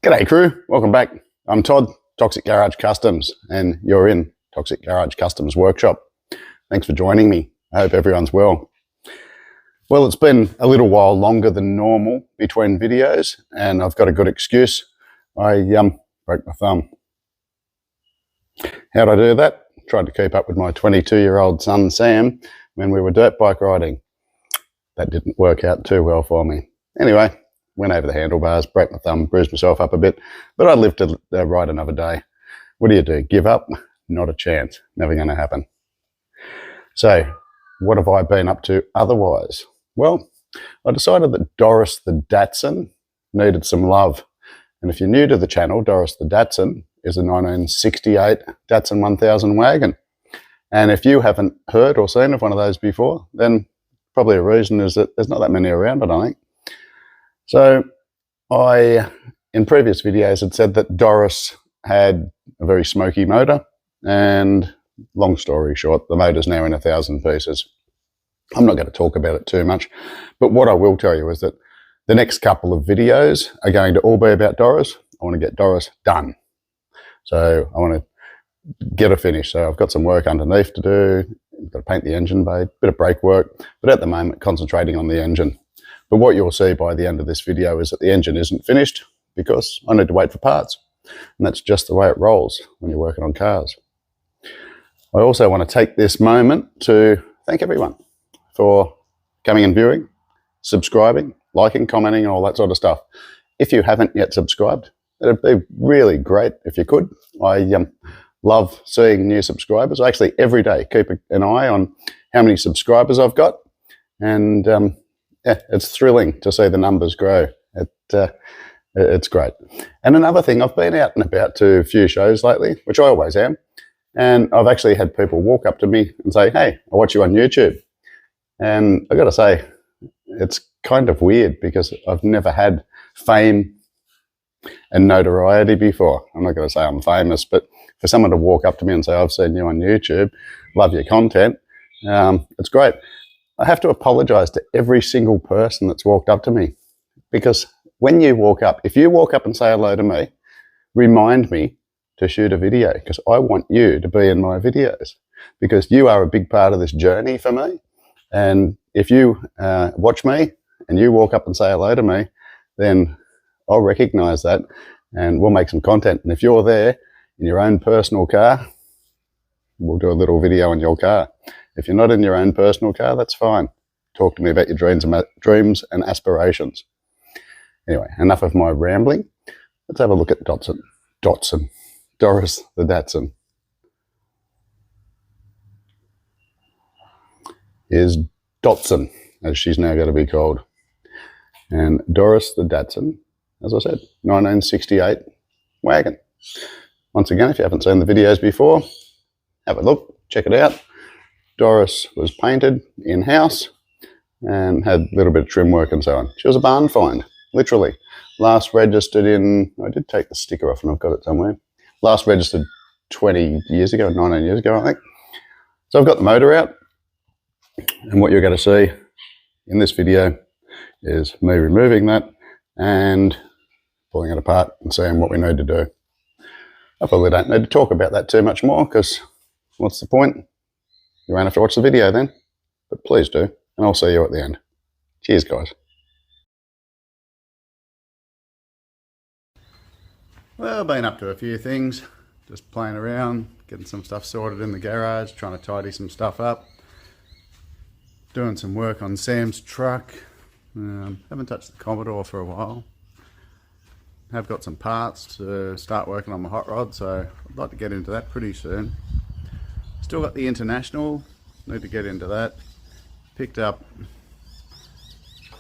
G'day crew, welcome back. I'm Todd, Toxic Garage Customs, and you're in Toxic Garage Customs Workshop. Thanks for joining me. I hope everyone's well. Well, it's been a little while longer than normal between videos, and I've got a good excuse. I broke my thumb. How'd I do that? Tried to keep up with my 22-year-old son Sam when we were dirt bike riding. That didn't work out too well for me. Anyway, went over the handlebars, broke my thumb, bruised myself up a bit, but I lived to ride another day. What do? Give up? Not a chance. Never going to happen. So, what have I been up to otherwise? Well, I decided that Doris the Datsun needed some love. And if you're new to the channel, Doris the Datsun is a 1968 Datsun 1000 wagon. And if you haven't heard or seen of one of those before, then probably a reason is that there's not that many around, I don't think. So I, in previous videos, had said that Doris had a very smoky motor, and long story short, the motor's now in 1,000 pieces. I'm not going to talk about it too much, but what I will tell you is that the next couple of videos are going to all be about Doris. I want to get Doris done. So I want to get her finished. So I've got some work underneath to do. I've got to paint the engine bay, bit of brake work, but at the moment concentrating on the engine. But what you'll see by the end of this video is that the engine isn't finished because I need to wait for parts. And that's just the way it rolls when you're working on cars. I also want to take this moment to thank everyone for coming and viewing, subscribing, liking, commenting, and all that sort of stuff. If you haven't yet subscribed, it'd be really great if you could. I love seeing new subscribers. I actually every day keep an eye on how many subscribers I've got. And yeah, it's thrilling to see the numbers grow. It's great. And another thing, I've been out and about to a few shows lately, which I always am, and I've actually had people walk up to me and say, "Hey, I watch you on YouTube." And I've got to say, it's kind of weird because I've never had fame and notoriety before. I'm not going to say I'm famous, but for someone to walk up to me and say, "I've seen you on YouTube, love your content," it's great. I have to apologize to every single person that's walked up to me, because when you walk up, if you walk up and say hello to me, remind me to shoot a video, because I want you to be in my videos, because you are a big part of this journey for me. And if you watch me and you walk up and say hello to me, then I'll recognize that and we'll make some content. And if you're there in your own personal car, we'll do a little video on your car. If you're not in your own personal car, that's fine. Talk to me about your dreams and aspirations. Anyway, enough of my rambling. Let's have a look at Doris the Datsun. Is Datsun, as she's now going to be called. And Doris the Datsun, as I said, 1968 wagon. Once again, if you haven't seen the videos before, have a look, check it out. Doris was painted in-house and had a little bit of trim work and so on. She was a barn find, literally. Last registered in, I did take the sticker off and I've got it somewhere. Last registered 20 years ago, 19 years ago, I think. So I've got the motor out, and what you're going to see in this video is me removing that and pulling it apart and seeing what we need to do. I probably don't need to talk about that too much more, because what's the point? You won't have to watch the video then, but please do, and I'll see you at the end. Cheers, guys. Well, I've been up to a few things, just playing around, getting some stuff sorted in the garage, trying to tidy some stuff up, doing some work on Sam's truck. Haven't touched the Commodore for a while. Have got some parts to start working on my hot rod, so I'd like to get into that pretty soon. Still got the International, need to get into that. Picked up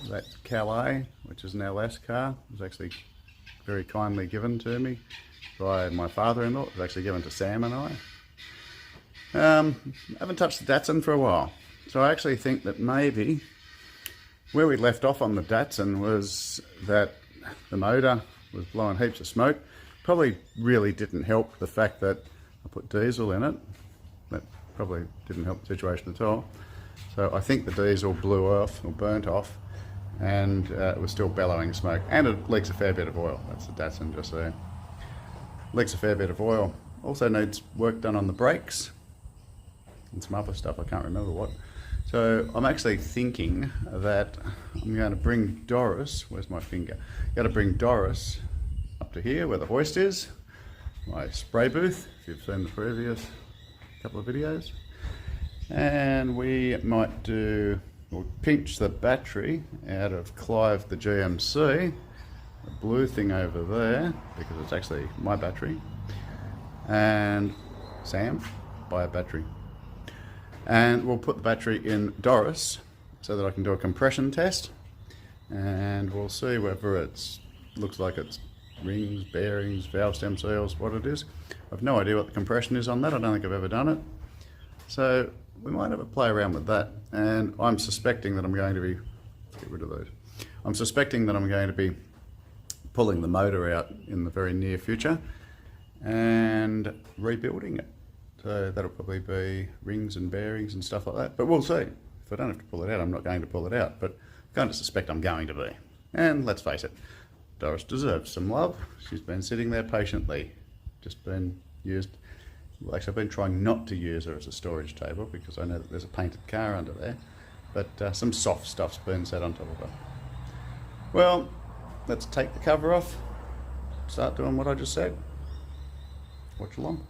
that Calais, which is an LS car. It was actually very kindly given to me by my father-in-law. It was actually given to Sam and I. Haven't touched the Datsun for a while, so I actually think that maybe where we left off on the Datsun was that the motor was blowing heaps of smoke. Probably really didn't help the fact that I put diesel in it. That probably didn't help the situation at all. So I think the diesel blew off or burnt off, and it was still bellowing smoke, and it leaks a fair bit of oil. That's the Datsun just there. Leaks a fair bit of oil. Also needs work done on the brakes and some other stuff, I can't remember what. So I'm actually thinking that I'm going to bring Doris, where's my finger? Going to bring Doris up to here where the hoist is, my spray booth, if you've seen the previous couple of videos. And we might we'll pinch the battery out of Clive the GMC, the blue thing over there, because it's actually my battery, and Sam, buy a battery. And we'll put the battery in Doris so that I can do a compression test, and we'll see whether it looks like it's rings, bearings, valve stem seals, what it is. I've no idea what the compression is on that. I don't think I've ever done it. So we might have a play around with that, and I'm suspecting that I'm going to be, let's get rid of those. I'm suspecting that I'm going to be pulling the motor out in the very near future and rebuilding it. So that'll probably be rings and bearings and stuff like that, but we'll see. If I don't have to pull it out, I'm not going to pull it out, but I kind of suspect I'm going to be. And let's face it, Doris deserves some love. She's been sitting there patiently, just been used. Well, actually, I've been trying not to use her as a storage table because I know that there's a painted car under there, but some soft stuff's been set on top of her. Well, let's take the cover off, start doing what I just said. Watch along.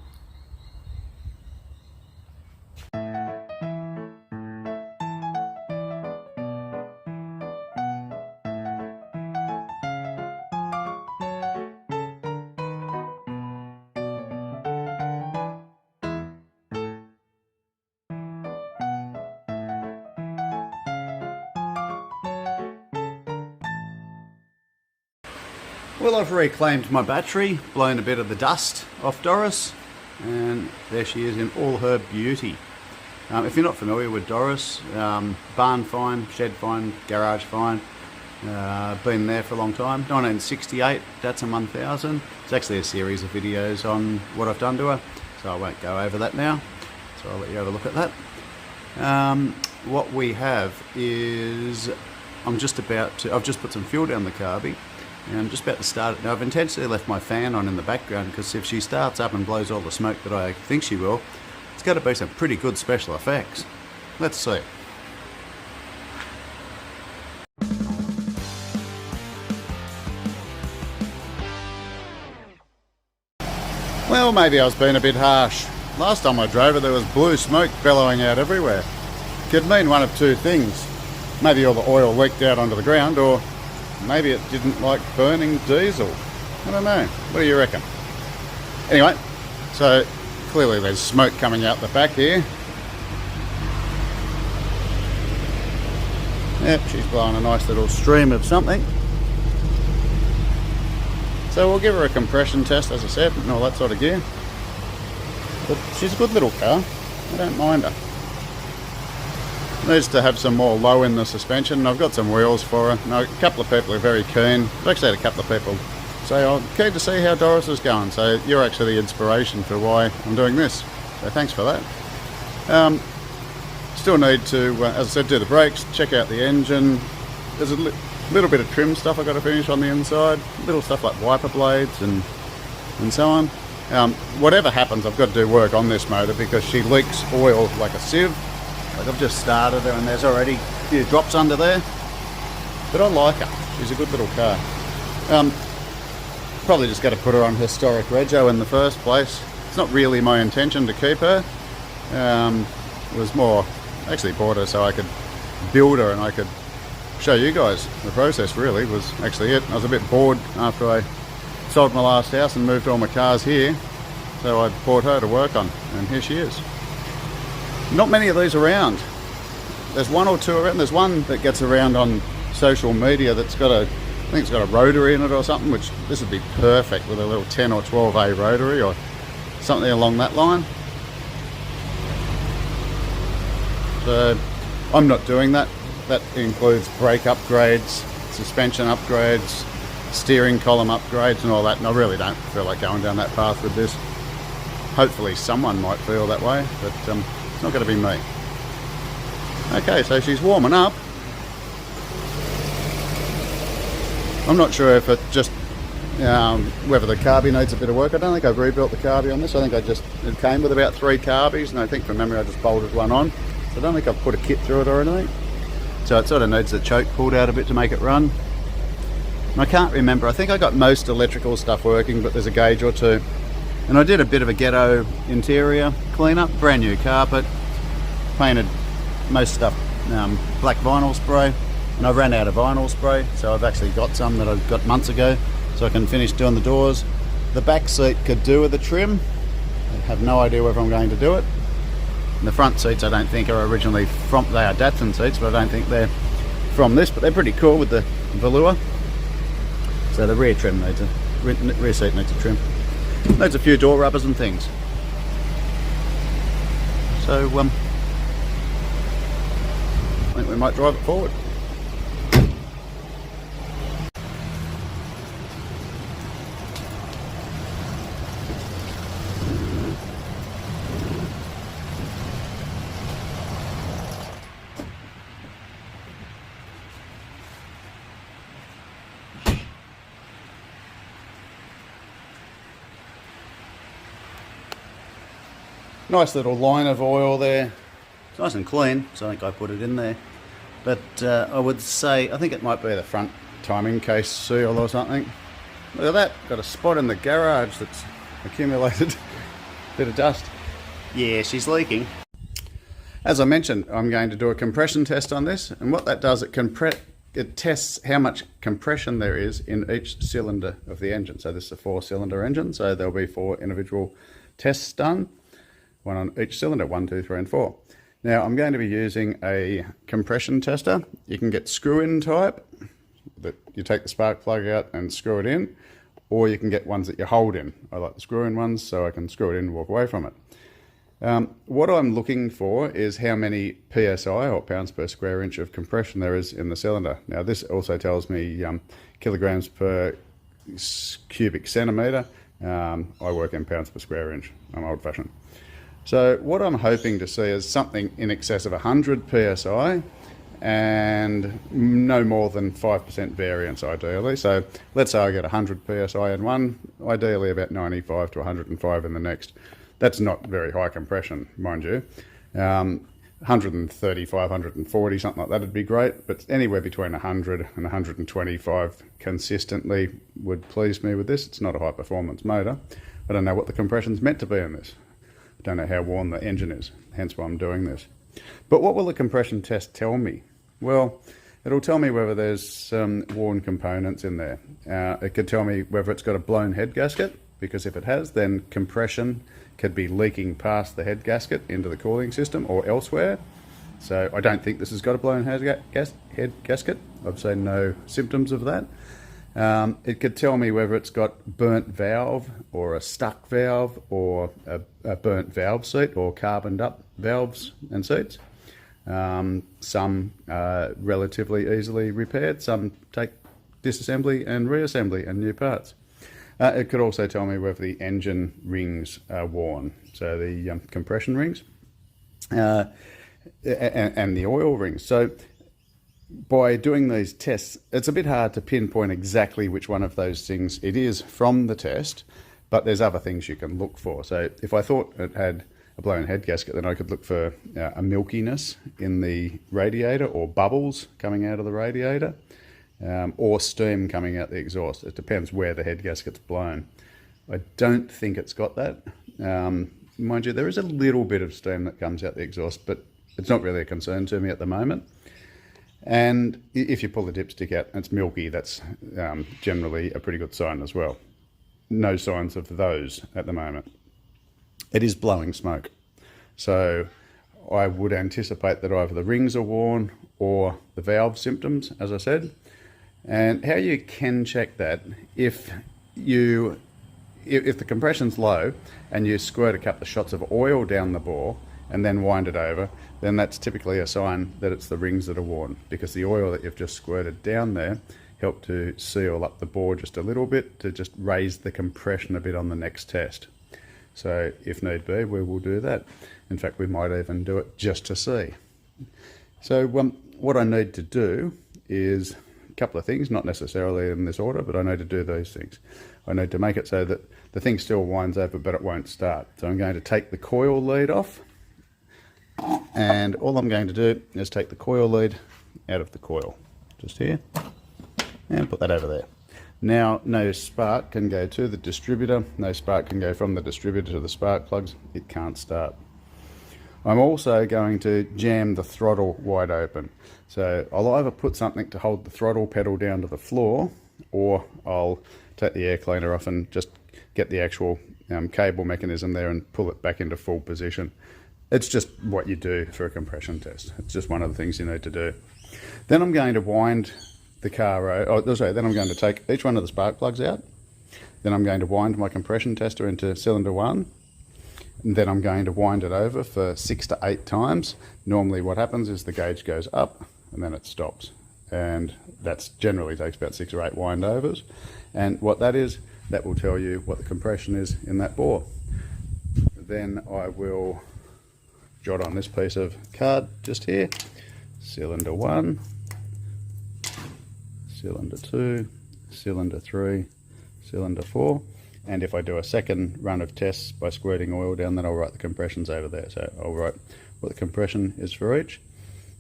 Well, I've reclaimed my battery, blown a bit of the dust off Doris, and there she is in all her beauty. If you're not familiar with Doris, barn fine, shed fine, garage fine, been there for a long time. 1968, Datsun 1000. It's actually a series of videos on what I've done to her, so I won't go over that now, so I'll let you have a look at that. What we have is, I've just put some fuel down the carby, and I'm just about to start it. Now, I've intentionally left my fan on in the background because if she starts up and blows all the smoke that I think she will, it's got to be some pretty good special effects. Let's see. Well, maybe I was being a bit harsh. Last time I drove it, there was blue smoke bellowing out everywhere. Could mean one of two things. Maybe all the oil leaked out onto the ground, or maybe it didn't like burning diesel. I don't know. What do you reckon? Anyway, so clearly there's smoke coming out the back here. Yep, she's blowing a nice little stream of something. So we'll give her a compression test, as I said, and all that sort of gear. But she's a good little car. I don't mind her. Needs to have some more low in the suspension, and I've got some wheels for her. Now, a couple of people are very keen. I've actually had a couple of people say, "Oh, keen to see how Doris is going." So you're actually the inspiration for why I'm doing this. So thanks for that. Still need to, as I said, do the brakes, check out the engine. There's a little bit of trim stuff I've got to finish on the inside. Little stuff like wiper blades and so on. Whatever happens, I've got to do work on this motor because she leaks oil like a sieve. Like, I've just started her and there's already a few drops under there, but I like her. She's a good little car. Probably just got to put her on historic rego in the first place. It's not really my intention to keep her. It was more, actually bought her so I could build her and I could show you guys the process. Really was actually it. I was a bit bored after I sold my last house and moved all my cars here, so I bought her to work on, and here she is. Not many of these around. There's one or two around. There's one that gets around on social media that's got I think it's got a rotary in it or something, which this would be perfect with a little 10 or 12A rotary or something along that line. So I'm not doing that. That includes brake upgrades, suspension upgrades, steering column upgrades and all that, and I really don't feel like going down that path with this. Hopefully someone might feel that way, but it's not going to be me. Okay, so she's warming up. I'm not sure if it just whether the carby needs a bit of work. I don't think I've rebuilt the carby on this. I think it came with about 3 carbies, and I think from memory I just bolted one on. So I don't think I've put a kit through it or anything. So it sort of needs the choke pulled out a bit to make it run. And I can't remember, I think I got most electrical stuff working, but there's a gauge or two. And I did a bit of a ghetto interior cleanup, brand new carpet, painted most stuff black vinyl spray, and I ran out of vinyl spray, so I've actually got some that I got months ago, so I can finish doing the doors. The back seat could do with a trim. I have no idea whether I'm going to do it. And the front seats I don't think are originally from, they are Datsun seats, but I don't think they're from this, but they're pretty cool with the velour. So the rear trim needs a, rear seat needs a trim. Needs a few door rubbers and things. So I think we might drive it forward. Nice little line of oil there. It's nice and clean, so I think I put it in there. But I would say, I think it might be the front timing case seal or something. Look at that, got a spot in the garage that's accumulated a bit of dust. Yeah, she's leaking. As I mentioned, I'm going to do a compression test on this, and what that does, it tests how much compression there is in each cylinder of the engine. So this is a 4-cylinder engine, so there'll be 4 individual tests done. One on each cylinder, 1, 2, 3 and 4. Now I'm going to be using a compression tester. You can get screw-in type, that you take the spark plug out and screw it in, or you can get ones that you hold in. I like the screw-in ones so I can screw it in and walk away from it. What I'm looking for is how many PSI, or pounds per square inch, of compression there is in the cylinder. Now this also tells me kilograms per cubic centimetre. I work in pounds per square inch. I'm old-fashioned. So what I'm hoping to see is something in excess of 100 PSI and no more than 5% variance ideally. So let's say I get 100 PSI in one, ideally about 95 to 105 in the next. That's not very high compression, mind you. 135, 140, something like that would be great, but anywhere between 100 and 125 consistently would please me with this. It's not a high performance motor. I don't know what the compression's meant to be in this. Don't know how worn the engine is, hence why I'm doing this. But what will the compression test tell me? Well, it'll tell me whether there's some worn components in there. It could tell me whether it's got a blown head gasket, because if it has, then compression could be leaking past the head gasket into the cooling system or elsewhere. So I don't think this has got a blown head gasket. I've seen no symptoms of that. It could tell me whether it's got burnt valve or a stuck valve or a burnt valve seat or carboned up valves and seats. Some are relatively easily repaired, some take disassembly and reassembly and new parts. It could also tell me whether the engine rings are worn, so the compression rings and the oil rings. So by doing these tests, it's a bit hard to pinpoint exactly which one of those things it is from the test, but there's other things you can look for. So if I thought it had a blown head gasket, then I could look for a milkiness in the radiator, or bubbles coming out of the radiator, or steam coming out the exhaust. It depends where the head gasket's blown. I don't think it's got that. Mind you, there is a little bit of steam that comes out the exhaust, but it's not really a concern to me at the moment. And if you pull the dipstick out and it's milky, that's generally a pretty good sign as well. No signs of those at the moment. It is blowing smoke. So I would anticipate that either the rings are worn or the valve symptoms, as I said. And how you can check that, if the compression's low and you squirt a couple of shots of oil down the bore and then wind it over, then that's typically a sign that it's the rings that are worn, because the oil that you've just squirted down there helped to seal up the bore just a little bit to just raise the compression a bit on the next test. So if need be, we will do that. In fact, we might even do it just to see. So what I need to do is couple of things, not necessarily in this order, but I need to do these things. I need to make it so that the thing still winds over, but it won't start. So I'm going to take the coil lead off, and all I'm going to do is take the coil lead out of the coil, just here, and put that over there. Now, no spark can go to the distributor, no spark can go from the distributor to the spark plugs, it can't start. I'm also going to jam the throttle wide open. So I'll either put something to hold the throttle pedal down to the floor, or I'll take the air cleaner off and just get the actual cable mechanism there and pull it back into full position. It's just what you do for a compression test. It's just one of the things you need to do. Then I'm going to wind the car, then I'm going to take each one of the spark plugs out. Then I'm going to wind my compression tester into cylinder 1. And then I'm going to wind it over for 6 to 8 times. Normally what happens is the gauge goes up and then it stops. And that generally takes about 6 or 8 wind overs. And what that is, that will tell you what the compression is in that bore. Then I will jot on this piece of card just here, cylinder 1, cylinder 2, cylinder 3, cylinder 4. And if I do a second run of tests by squirting oil down, then I'll write the compressions over there. So I'll write what the compression is for each.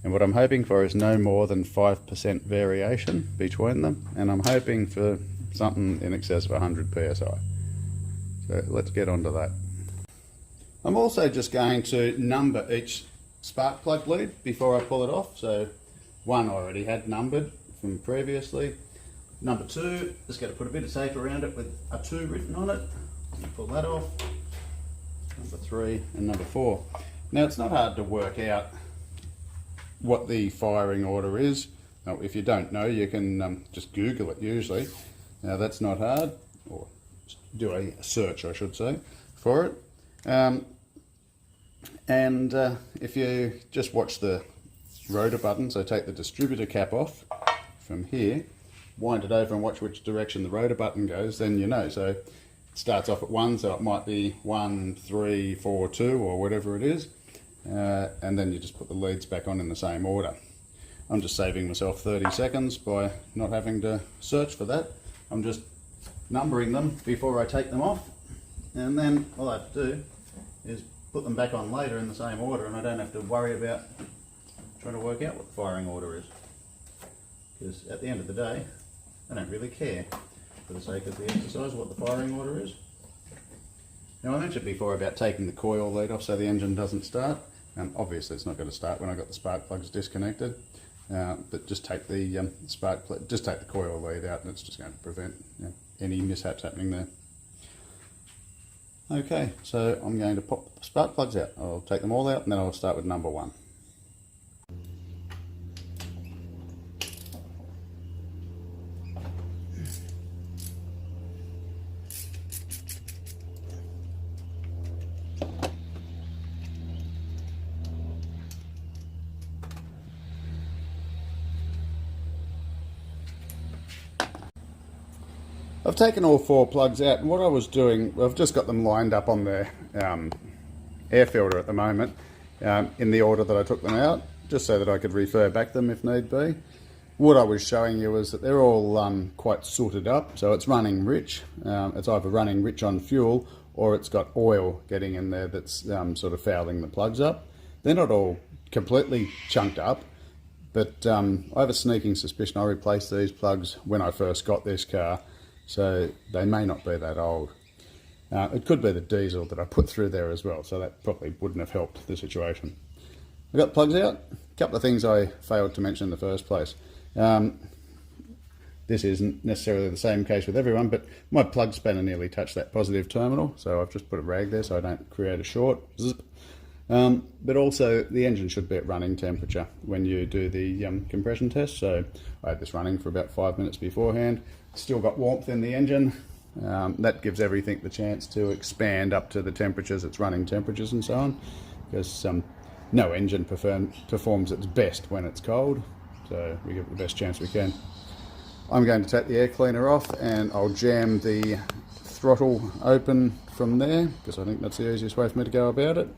And what I'm hoping for is no more than 5% variation between them. And I'm hoping for something in excess of 100 PSI. So let's get onto that. I'm also just going to number each spark plug lead before I pull it off. So one I already had numbered from previously. Number 2, just got to put a bit of tape around it with a 2 written on it. Pull that off. Number 3 and number 4. Now it's not hard to work out what the firing order is. Now, if you don't know, you can just Google it usually. Now that's not hard, or do a search I should say, for it. If you just watch the rotor button, so take the distributor cap off from here, wind it over and watch which direction the rotor button goes, then you know. So it starts off at 1, so it might be 1, 3, 4, 2 or whatever it is, and then you just put the leads back on in the same order. I'm just saving myself 30 seconds by not having to search for that. I'm just numbering them before I take them off, and then all I have to do is put them back on later in the same order, and I don't have to worry about trying to work out what the firing order is, because at the end of the day I don't really care, for the sake of the exercise, what the firing order is. Now I mentioned before about taking the coil lead off so the engine doesn't start. Obviously it's not going to start when I've got the spark plugs disconnected, but just take the just take the coil lead out, and it's just going to prevent any mishaps happening there. Okay, so I'm going to pop the spark plugs out. I'll take them all out and then I'll start with number 1. I've taken all 4 plugs out, and what I was doing, I've just got them lined up on the air filter at the moment, in the order that I took them out, just so that I could refer back them if need be. What I was showing you is that they're all quite sooted up, so it's running rich. It's either running rich on fuel, or it's got oil getting in there that's sort of fouling the plugs up. They're not all completely chunked up, but I have a sneaking suspicion I replaced these plugs when I first got this car. So they may not be that old. It could be the diesel that I put through there as well, so that probably wouldn't have helped the situation. I've got the plugs out. A couple of things I failed to mention in the first place. This isn't necessarily the same case with everyone, but my plug spanner nearly touched that positive terminal, so I've just put a rag there so I don't create a short. Zip. But also the engine should be at running temperature when you do the compression test, so I had this running for about 5 minutes beforehand. Still got warmth in the engine. That gives everything the chance to expand up to the temperatures, its running temperatures and so on, because no engine performs its best when it's cold, so we give it the best chance we can. I'm going to take the air cleaner off and I'll jam the throttle open from there, because I think that's the easiest way for me to go about it,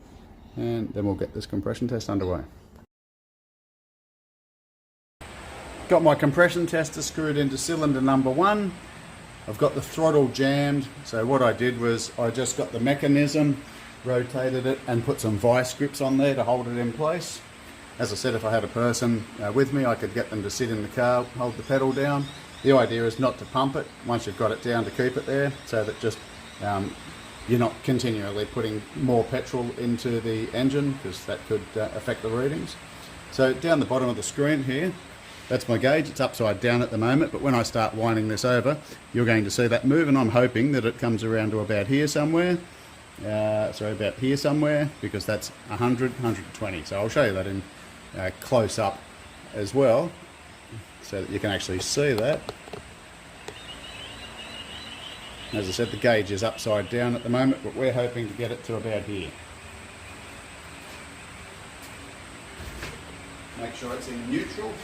and then we'll get this compression test underway. Got my compression tester screwed into cylinder number 1. I've got the throttle jammed, so what I did was I just got the mechanism, rotated it and put some vice grips on there to hold it in place. As I said, if I had a person with me, I could get them to sit in the car, hold the pedal down. The idea is not to pump it once you've got it down, to keep it there, so that just you're not continually putting more petrol into the engine, because that could affect the readings. So down the bottom of the screen here, that's my gauge. It's upside down at the moment, but when I start winding this over, you're going to see that move, and I'm hoping that it comes around to about here somewhere. About here somewhere, because that's 100, 120. So I'll show you that in close up as well, so that you can actually see that. As I said, the gauge is upside down at the moment, but we're hoping to get it to about here. Make sure it's in neutral.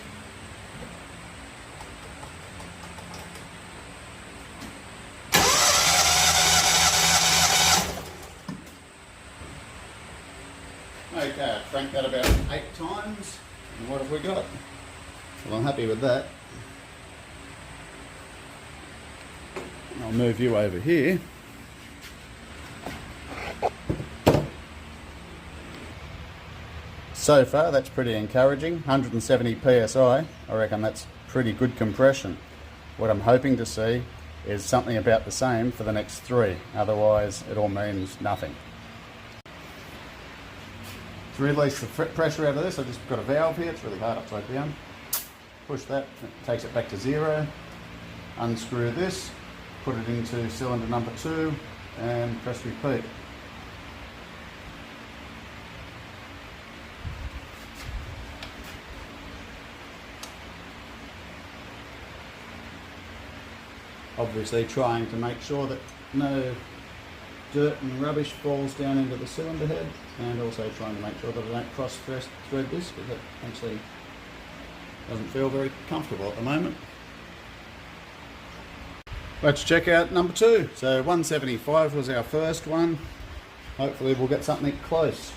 Okay, I've cranked that about 8 times, and what have we got? Well, I'm happy with that. I'll move you over here. So far, that's pretty encouraging. 170 psi, I reckon that's pretty good compression. What I'm hoping to see is something about the same for the next 3, otherwise it all means nothing. To release the pressure out of this, I've just got a valve here. It's really hard upside down. Push that, it takes it back to 0. Unscrew this, put it into cylinder number 2, and press repeat. Obviously trying to make sure that no dirt and rubbish falls down into the cylinder head, and also trying to make sure that I don't cross thread this, because that actually doesn't feel very comfortable at the moment. Let's check out number 2. So 175 was our first one. Hopefully we'll get something close.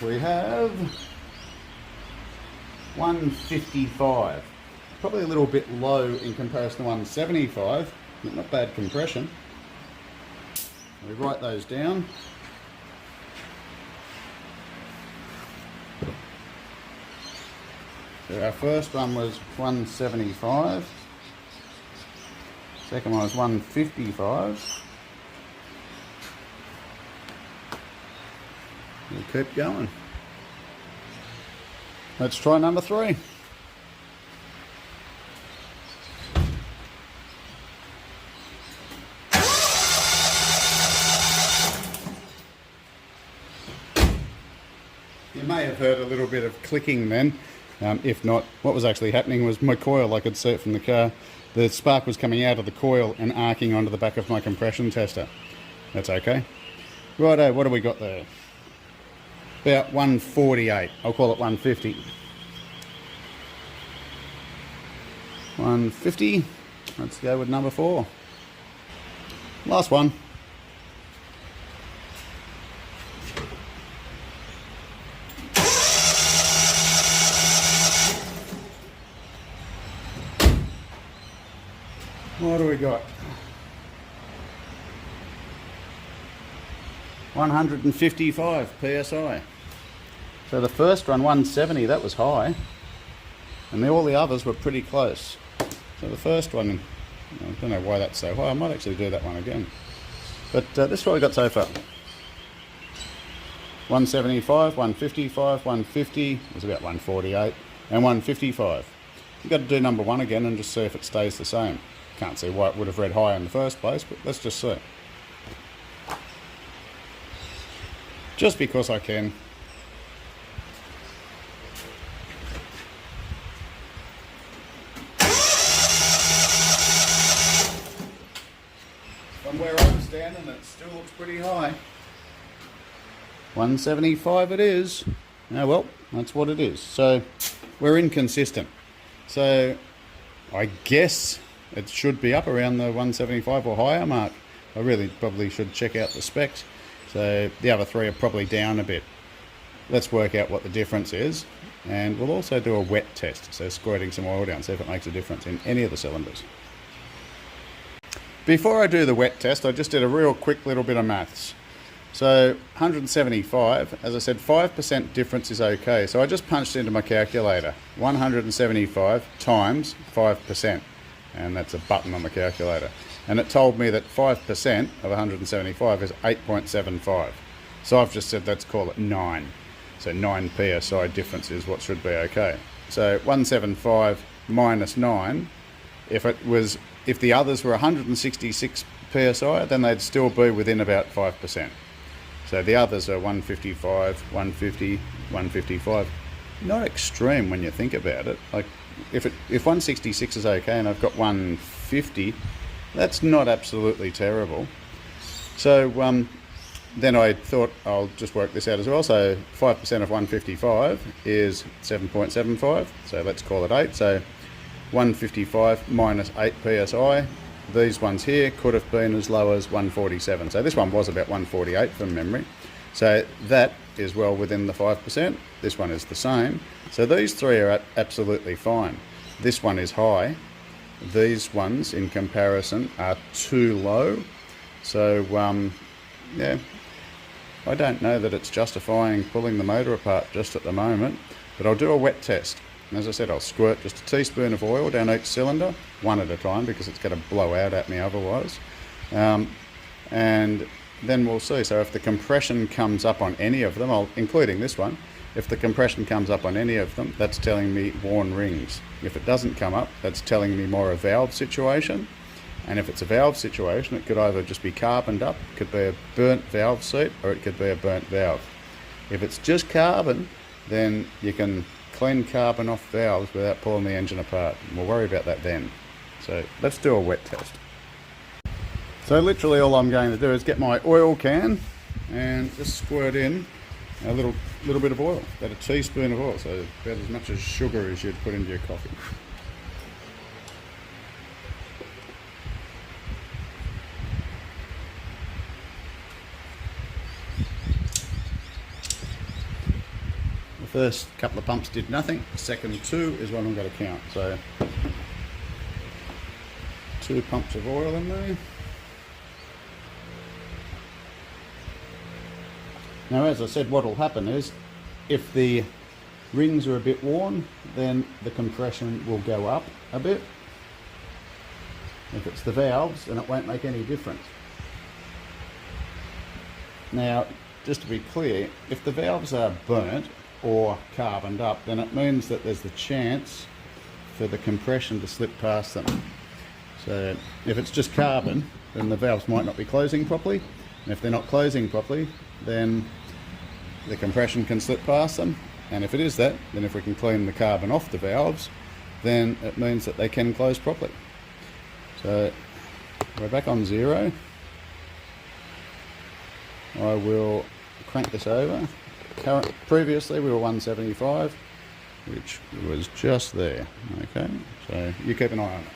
We have 155. Probably a little bit low in comparison to 175, but not bad compression. We write those down. So our first one was 175. Second one was 155. We'll keep going. Let's try number 3. You may have heard a little bit of clicking then. If not, what was actually happening was my coil, I could see it from the car, the spark was coming out of the coil and arcing onto the back of my compression tester. That's okay. Righto, what have we got there? About 148. I'll call it 150. 150. Let's go with number 4. Last one. What do we got? 155 psi. So the first one, 170, that was high, and all the others were pretty close. So the first one, I don't know why that's so high. I might actually do that one again. But this is what we got so far. 175, 155, 150, was about 148, and 155. You've got to do number 1 again and just see if it stays the same. Can't see why it would have read high in the first place, but let's just see. Just because I can. From where I'm standing, it still looks pretty high. 175 it is. Oh well, that's what it is. So we're inconsistent. So I guess it should be up around the 175 or higher mark. I really probably should check out the specs. So the other three are probably down a bit. Let's work out what the difference is, and we'll also do a wet test, so squirting some oil down, see if it makes a difference in any of the cylinders. Before I do the wet test, I just did a real quick little bit of maths. So 175, as I said, 5% difference is okay. So I just punched into my calculator, 175 times 5%. And that's a button on the calculator. And it told me that 5% of 175 is 8.75. So I've just said let's call it 9. So 9 psi difference is what should be okay. So 175 minus 9, if the others were 166 psi, then they'd still be within about 5%. So the others are 155, 150, 155. Not extreme when you think about it. Like if 166 is okay and I've got 150, that's not absolutely terrible. So then I thought I'll just work this out as well. So 5% of 155 is 7.75. So let's call it 8. So 155 minus 8 psi. These ones here could have been as low as 147. So this one was about 148 from memory. So that is well within the 5%. This one is the same. So these three are absolutely fine. This one is high. These ones in comparison are too low. So yeah, I don't know that it's justifying pulling the motor apart just at the moment, but I'll do a wet test. And as I said, I'll squirt just a teaspoon of oil down each cylinder, one at a time, because it's going to blow out at me otherwise. And then we'll see. So if the compression comes up on any of them, including this one, if the compression comes up on any of them, that's telling me worn rings. If it doesn't come up, that's telling me more a valve situation. And if it's a valve situation, it could either just be carboned up, it could be a burnt valve seat, or it could be a burnt valve. If it's just carbon, then you can clean carbon off valves without pulling the engine apart. We'll worry about that then. So let's do a wet test. So literally all I'm going to do is get my oil can and just squirt in a little bit of oil, about a teaspoon of oil, so about as much as sugar as you'd put into your coffee. The first couple of pumps did nothing. The second two is what I'm going to count. So 2 pumps of oil in there. Now, as I said, what will happen is if the rings are a bit worn, then the compression will go up a bit. If it's the valves, then it won't make any difference. Now, just to be clear, if the valves are burnt or carboned up, then it means that there's the chance for the compression to slip past them. So if it's just carbon, then the valves might not be closing properly, and if they're not closing properly, then the compression can slip past them. And if it is that, then if we can clean the carbon off the valves, then it means that they can close properly. So we're back on 0. I will crank this over. Previously we were 175, which was just there. Okay, so you keep an eye on it.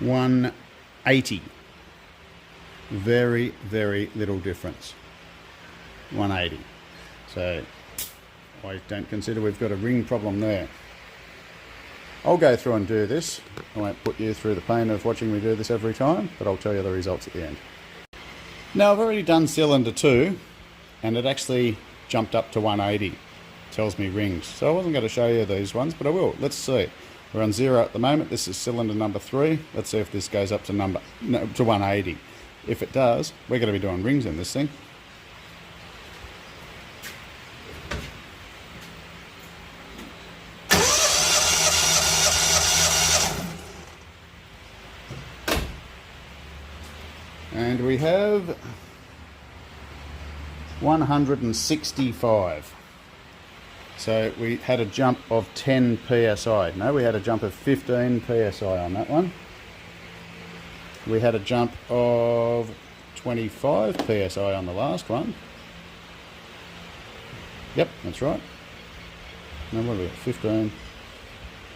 $180. Very, very little difference. 180. So I don't consider we've got a ring problem there. I'll go through and do this. I won't put you through the pain of watching me do this every time, but I'll tell you the results at the end. Now I've already done cylinder 2 and it actually jumped up to 180. It tells me rings. So I wasn't going to show you these ones, but I will. Let's see. We're on 0 at the moment. This is cylinder number 3. Let's see if this goes up to 180. If it does, we're going to be doing rings in this thing. And we have 165. So we had a jump of 10 psi. No, we had a jump of 15 psi on that one. we had a jump of 25 psi on the last one. Yep, that's right. Now what are we at? 15.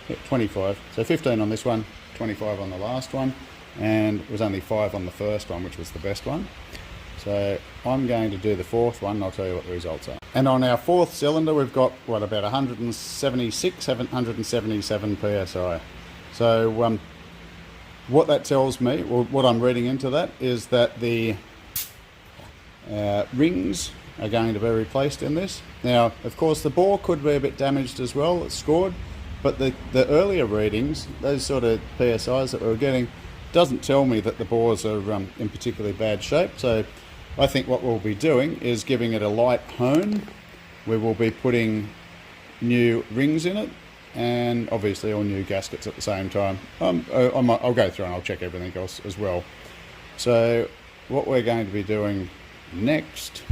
Yep, 25. So 15 on this one, 25 on the last one, and it was only 5 on the first one, which was the best one. So I'm going to do the fourth one, and I'll tell you what the results are. And on our fourth cylinder, we've got, what, about 176, 177 psi. So what that tells me, or what I'm reading into that, is that the rings are going to be replaced in this. Now, of course, the bore could be a bit damaged as well, it's scored, but the earlier readings, those sort of PSIs that we were getting, doesn't tell me that the bores are in particularly bad shape. So I think what we'll be doing is giving it a light hone. We will be putting new rings in it, and obviously all new gaskets at the same time. I'll go through and I'll check everything else as well. So what we're going to be doing next,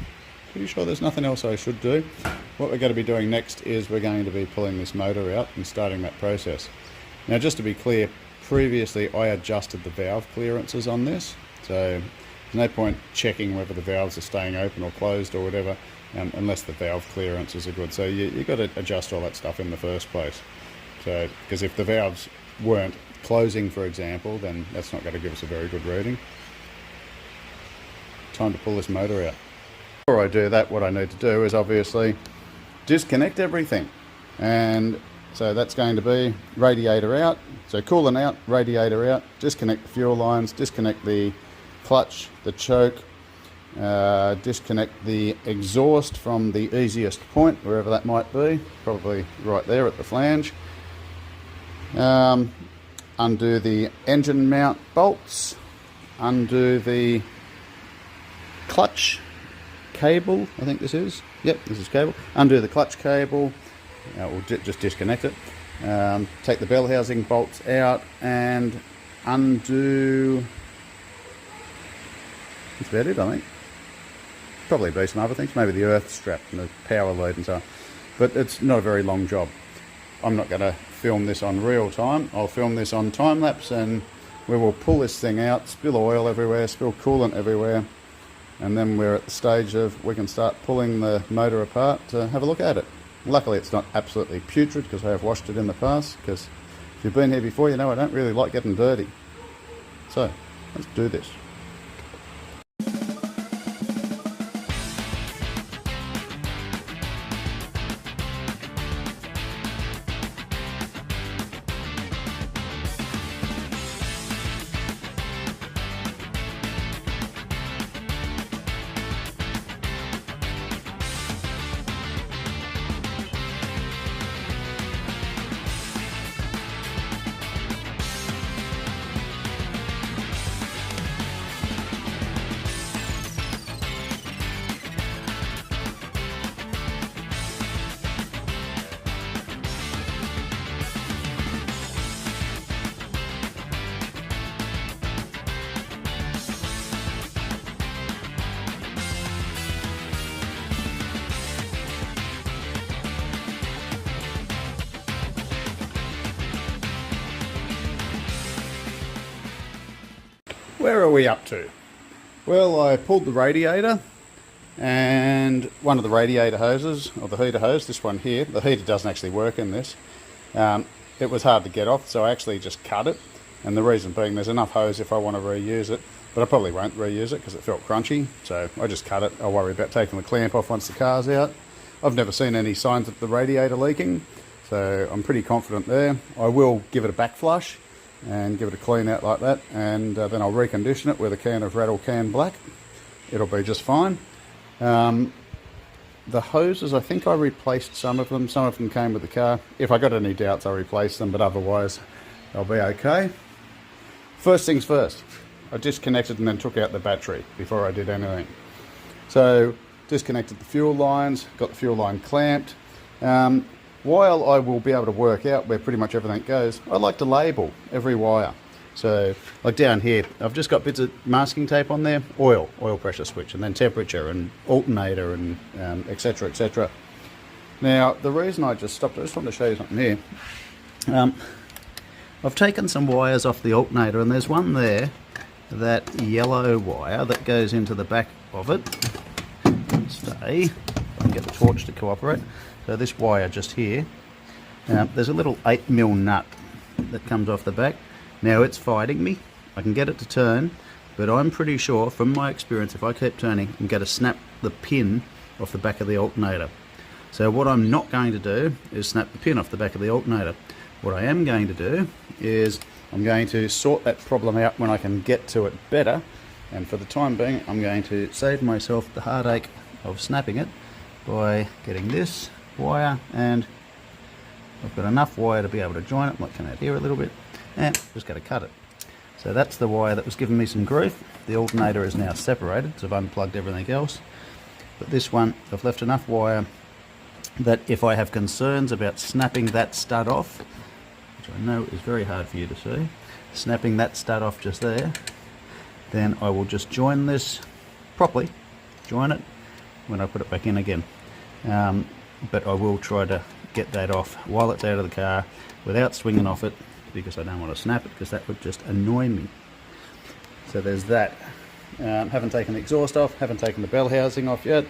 pretty sure there's nothing else I should do. What we're going to be doing next is we're going to be pulling this motor out and starting that process. Now, just to be clear, previously I adjusted the valve clearances on this, so there's no point checking whether the valves are staying open or closed or whatever unless the valve clearances are good. So you've got to adjust all that stuff in the first place. So, because if the valves weren't closing, for example, then that's not going to give us a very good reading. Time to pull this motor out. Before I do that, what I need to do is obviously disconnect everything. And so that's going to be radiator out, so coolant out, radiator out, disconnect the fuel lines, disconnect the clutch, the choke, disconnect the exhaust from the easiest point, wherever that might be, probably right there at the flange. Undo the engine mount bolts, undo the clutch cable, I think this is. Yep, this is cable. Undo the clutch cable. We'll just disconnect it. Take the bell housing bolts out and undo. That's about it, I think. Probably be some other things, maybe the earth strap and the power lead and so on. But it's not a very long job. I'm not going to film this on real time. I'll film this on time lapse, and we will pull this thing out, spill oil everywhere, spill coolant everywhere, and then we're at the stage of we can start pulling the motor apart to have a look at it. Luckily it's not absolutely putrid because I have washed it in the past, because if you've been here before you know I don't really like getting dirty. So let's do this. Where are we up to? Well, I pulled the radiator and one of the radiator hoses, or the heater hose, this one here, the heater doesn't actually work in this. It was hard to get off, so I actually just cut it, and the reason being there's enough hose if I want to reuse it, but I probably won't reuse it because it felt crunchy, so I just cut it. I'll worry about taking the clamp off once the car's out. I've never seen any signs of the radiator leaking, so I'm pretty confident there. I will give it a back flush and give it a clean out like that, and then I'll recondition it with a can of Rattle Can Black. It'll be just fine. The hoses, I think I replaced some of them came with the car. If I got any doubts I'll replace them, but otherwise they'll be okay. First things first, I disconnected and then took out the battery before I did anything. So disconnected the fuel lines, got the fuel line clamped. While I will be able to work out where pretty much everything goes, I like to label every wire. So, like down here, I've just got bits of masking tape on there, oil pressure switch, and then temperature and alternator and etc, etc. Now, the reason I just stopped, I just want to show you something here. I've taken some wires off the alternator, and there's one there that yellow wire that goes into the back of it. Stay. If I can get the torch to cooperate. So this wire just here, there's a little 8mm nut that comes off the back. Now it's fighting me. I can get it to turn, but I'm pretty sure from my experience if I keep turning I'm going to snap the pin off the back of the alternator. So what I'm not going to do is snap the pin off the back of the alternator. What I am going to do is I'm going to sort that problem out when I can get to it better, and for the time being I'm going to save myself the heartache of snapping it by getting this wire, and I've got enough wire to be able to join it. Might come out here a little bit, and just got to cut it. So that's the wire that was giving me some grief. The alternator is now separated, so I've unplugged everything else. But this one, I've left enough wire that if I have concerns about snapping that stud off, which I know is very hard for you to see, snapping that stud off just there, then I will just join this properly, join it when I put it back in again. But I will try to get that off while it's out of the car without swinging off it, because I don't want to snap it, because that would just annoy me. So there's that. Haven't taken the exhaust off, haven't taken the bell housing off yet.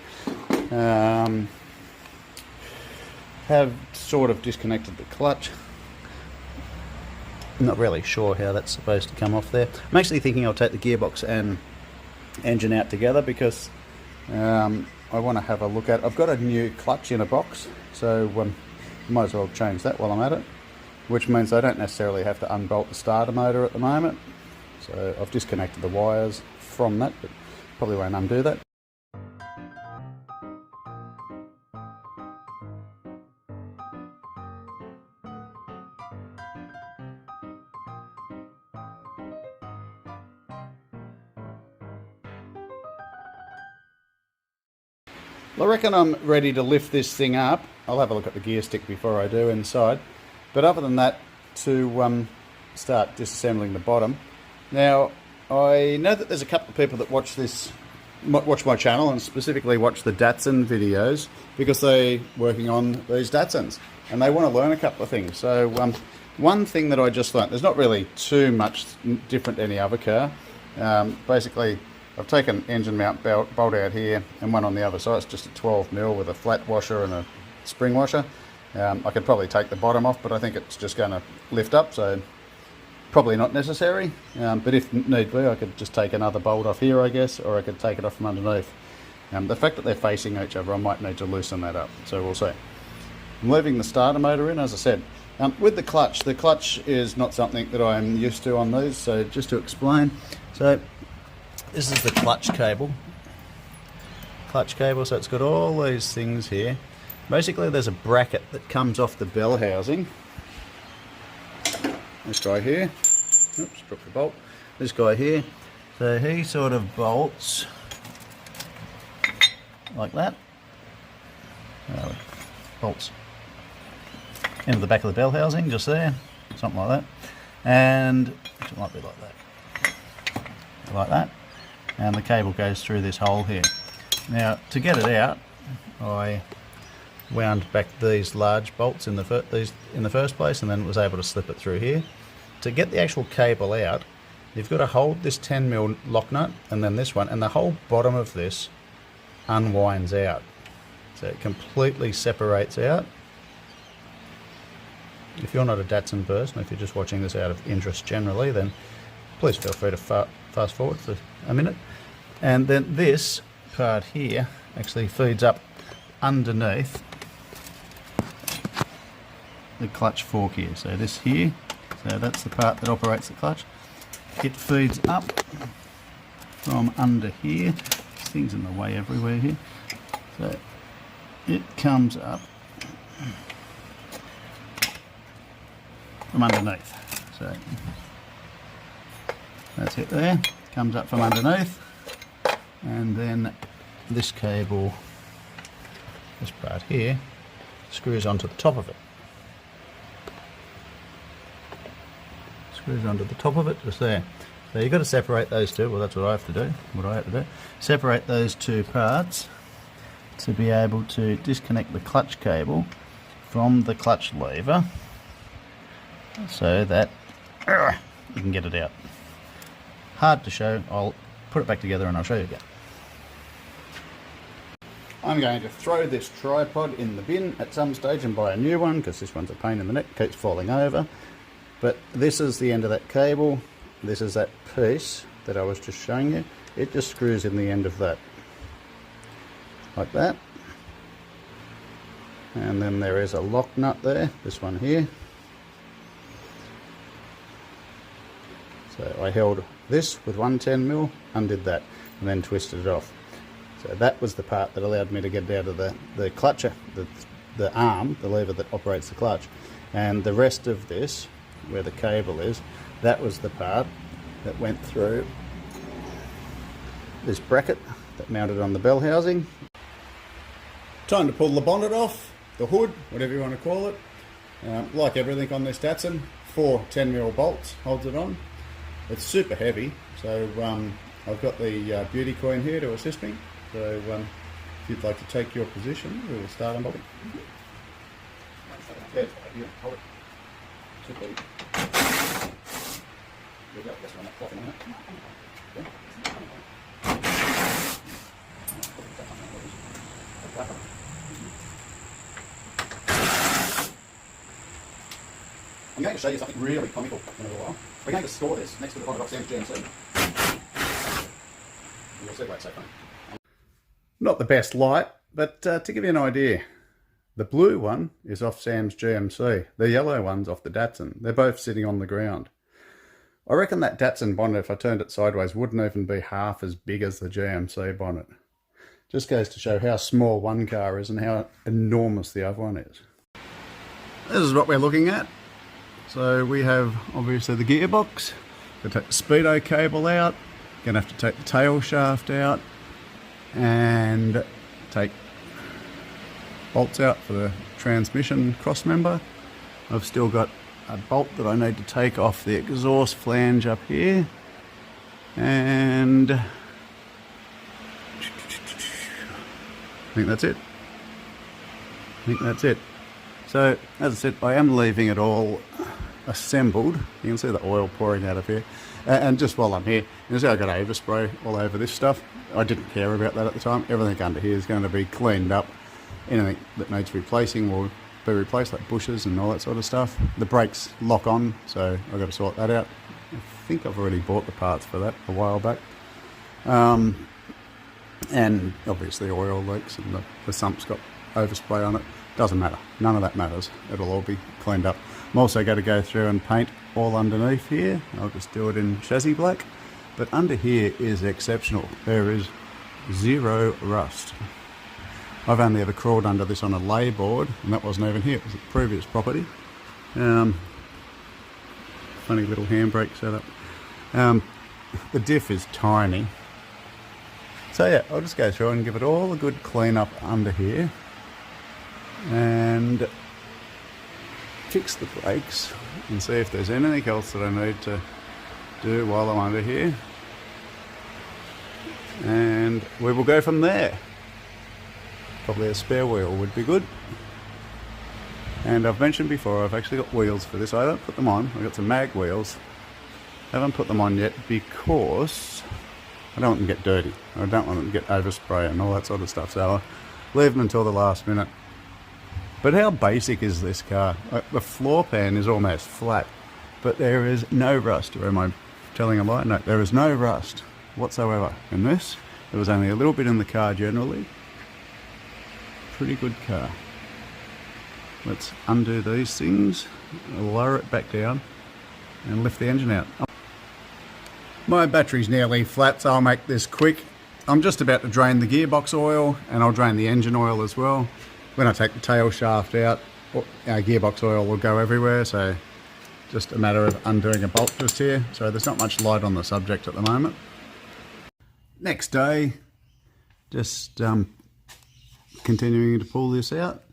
Have sort of disconnected the clutch. I'm not really sure how that's supposed to come off there. I'm actually thinking I'll take the gearbox and engine out together, because I want to have a look at it. I've got a new clutch in a box, so might as well change that while I'm at it, which means I don't necessarily have to unbolt the starter motor at the moment. So I've disconnected the wires from that, but probably won't undo that. Well, I reckon I'm ready to lift this thing up. I'll have a look at the gear stick before I do inside. But other than that, to start disassembling the bottom. Now, I know that there's a couple of people that watch my channel, and specifically watch the Datsun videos, because they're working on these Datsuns and they want to learn a couple of things. So one thing that I just learned, there's not really too much different to any other car. Basically, I've taken engine mount bolt out here and one on the other side. It's just a 12mm with a flat washer and a spring washer. I could probably take the bottom off, but I think it's just going to lift up, so probably not necessary. But if need be, I could just take another bolt off here, I guess, or I could take it off from underneath. The fact that they're facing each other, I might need to loosen that up, so we'll see. I'm leaving the starter motor in, as I said. With the clutch is not something that I'm used to on these, so just to explain. So this is the clutch cable. So it's got all these things here. Basically, there's a bracket that comes off the bell housing. This guy here. Oops, dropped the bolt. This guy here. So he sort of bolts like that. Bolts into the back of the bell housing, just there. Something like that. And it might be like that. Like that. And the cable goes through this hole here. Now, to get it out, I wound back these large bolts in the first place, and then was able to slip it through here. To get the actual cable out, you've got to hold this 10mm lock nut and then this one, and the whole bottom of this unwinds out. So it completely separates out. If you're not a Datsun person, if you're just watching this out of interest generally, then please feel free to fast forward for a minute. And then this part here actually feeds up underneath the clutch fork here. So this here, so that's the part that operates the clutch. It feeds up from under here. There's things in the way everywhere here. So it comes up from underneath. So that's it there. Comes up from underneath. And then this cable, this part here, screws onto the top of it. Screws onto the top of it, just there. So you've got to separate those two. Well, that's what I have to do. Separate those two parts to be able to disconnect the clutch cable from the clutch lever, so that you can get it out. hard to show. I'll put it back together and I'll show you again. I'm going to throw this tripod in the bin at some stage and buy a new one, because this one's a pain in the neck, keeps falling over. But this is the end of that cable. This is that piece that I was just showing you. It just screws in the end of that, like that. And then there is a lock nut there, this one here. So I held this with 110mm, undid that, and then twisted it off. So that was the part that allowed me to get out of the clutch, the arm, the lever that operates the clutch. And the rest of this, where the cable is, that was the part that went through this bracket that mounted on the bell housing. Time to pull the bonnet off, the hood, whatever you want to call it. Like everything on this Datsun, 4 10mm bolts holds it on. It's super heavy, so I've got the beauty coin here to assist me. So if you'd like to take your position, we will start unbolting. Hold it. Super heavy. There we go. This one, that's flopping on it. I'm going to show you something really comical in a little while. We're going to store this next to the bonnet off Sam's GMC. You'll see why it's so funny. Not the best light, but to give you an idea, the blue one is off Sam's GMC. The yellow one's off the Datsun. They're both sitting on the ground. I reckon that Datsun bonnet, if I turned it sideways, wouldn't even be half as big as the GMC bonnet. Just goes to show how small one car is and how enormous the other one is. This is what we're looking at. So we have obviously the gearbox. We'll take the speedo cable out. Gonna have to take the tail shaft out and take bolts out for the transmission cross member. I've still got a bolt that I need to take off the exhaust flange up here, and I think that's it. So as I said, I am leaving it all assembled. You can see the oil pouring out of here. And just while I'm here, you see I've got overspray all over this stuff. I didn't care about that at the time. Everything under here is going to be cleaned up. Anything that needs replacing will be replaced, like bushes and all that sort of stuff. The brakes lock on, so I've got to sort that out. I think I've already bought the parts for that a while back. And obviously oil leaks and the sump's got overspray on it. Doesn't matter. None of that matters. It'll all be cleaned up. I'm also going to go through and paint all underneath here. I'll just do it in chassis black. But under here is exceptional. There is zero rust. I've only ever crawled under this on a lay board, and that wasn't even here. It was a previous property. Funny little handbrake setup. The diff is tiny. So yeah, I'll just go through and give it all a good clean up under here. And fix the brakes and see if there's anything else that I need to do while I'm under here, and we will go from there. Probably a spare wheel would be good. And I've mentioned before, I've actually got wheels for this. I haven't put them on. I've got some mag wheels. I haven't put them on yet because I don't want them to get dirty. I don't want them to get overspray and all that sort of stuff, so I'll leave them until the last minute. But how basic is this car? The floor pan is almost flat, but there is no rust. Or am I telling a lie? No, there is no rust whatsoever in this. There was only a little bit in the car generally. Pretty good car. Let's undo these things, lower it back down, and lift the engine out. My battery's nearly flat, so I'll make this quick. I'm just about to drain the gearbox oil, and I'll drain the engine oil as well. When I take the tail shaft out, our gearbox oil will go everywhere, so just a matter of undoing a bolt just here. So there's not much light on the subject at the moment. Next day, just continuing to pull this out.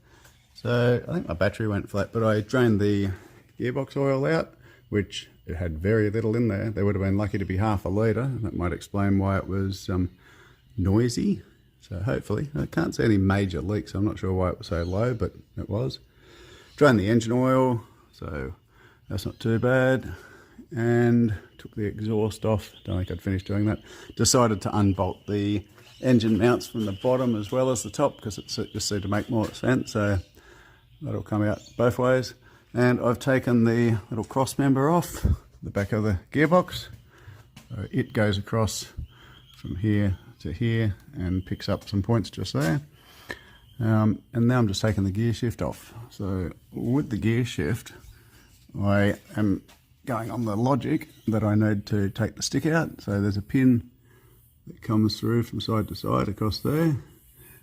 So I think my battery went flat, but I drained the gearbox oil out, which it had very little in there. They would have been lucky to be half a litre. That might explain why it was noisy. So hopefully, I can't see any major leaks. I'm not sure why it was so low, but it was. Drain the engine oil, so that's not too bad. and took the exhaust off. Don't think I'd finished doing that. Decided to unbolt the engine mounts from the bottom as well as the top because it just seemed to make more sense. So that'll come out both ways. And I've taken the little cross member off the back of the gearbox. So it goes across from here to here and picks up some points just there. And now I'm just taking the gear shift off. So with the gear shift, I am going on the logic that I need to take the stick out. So there's a pin that comes through from side to side across there,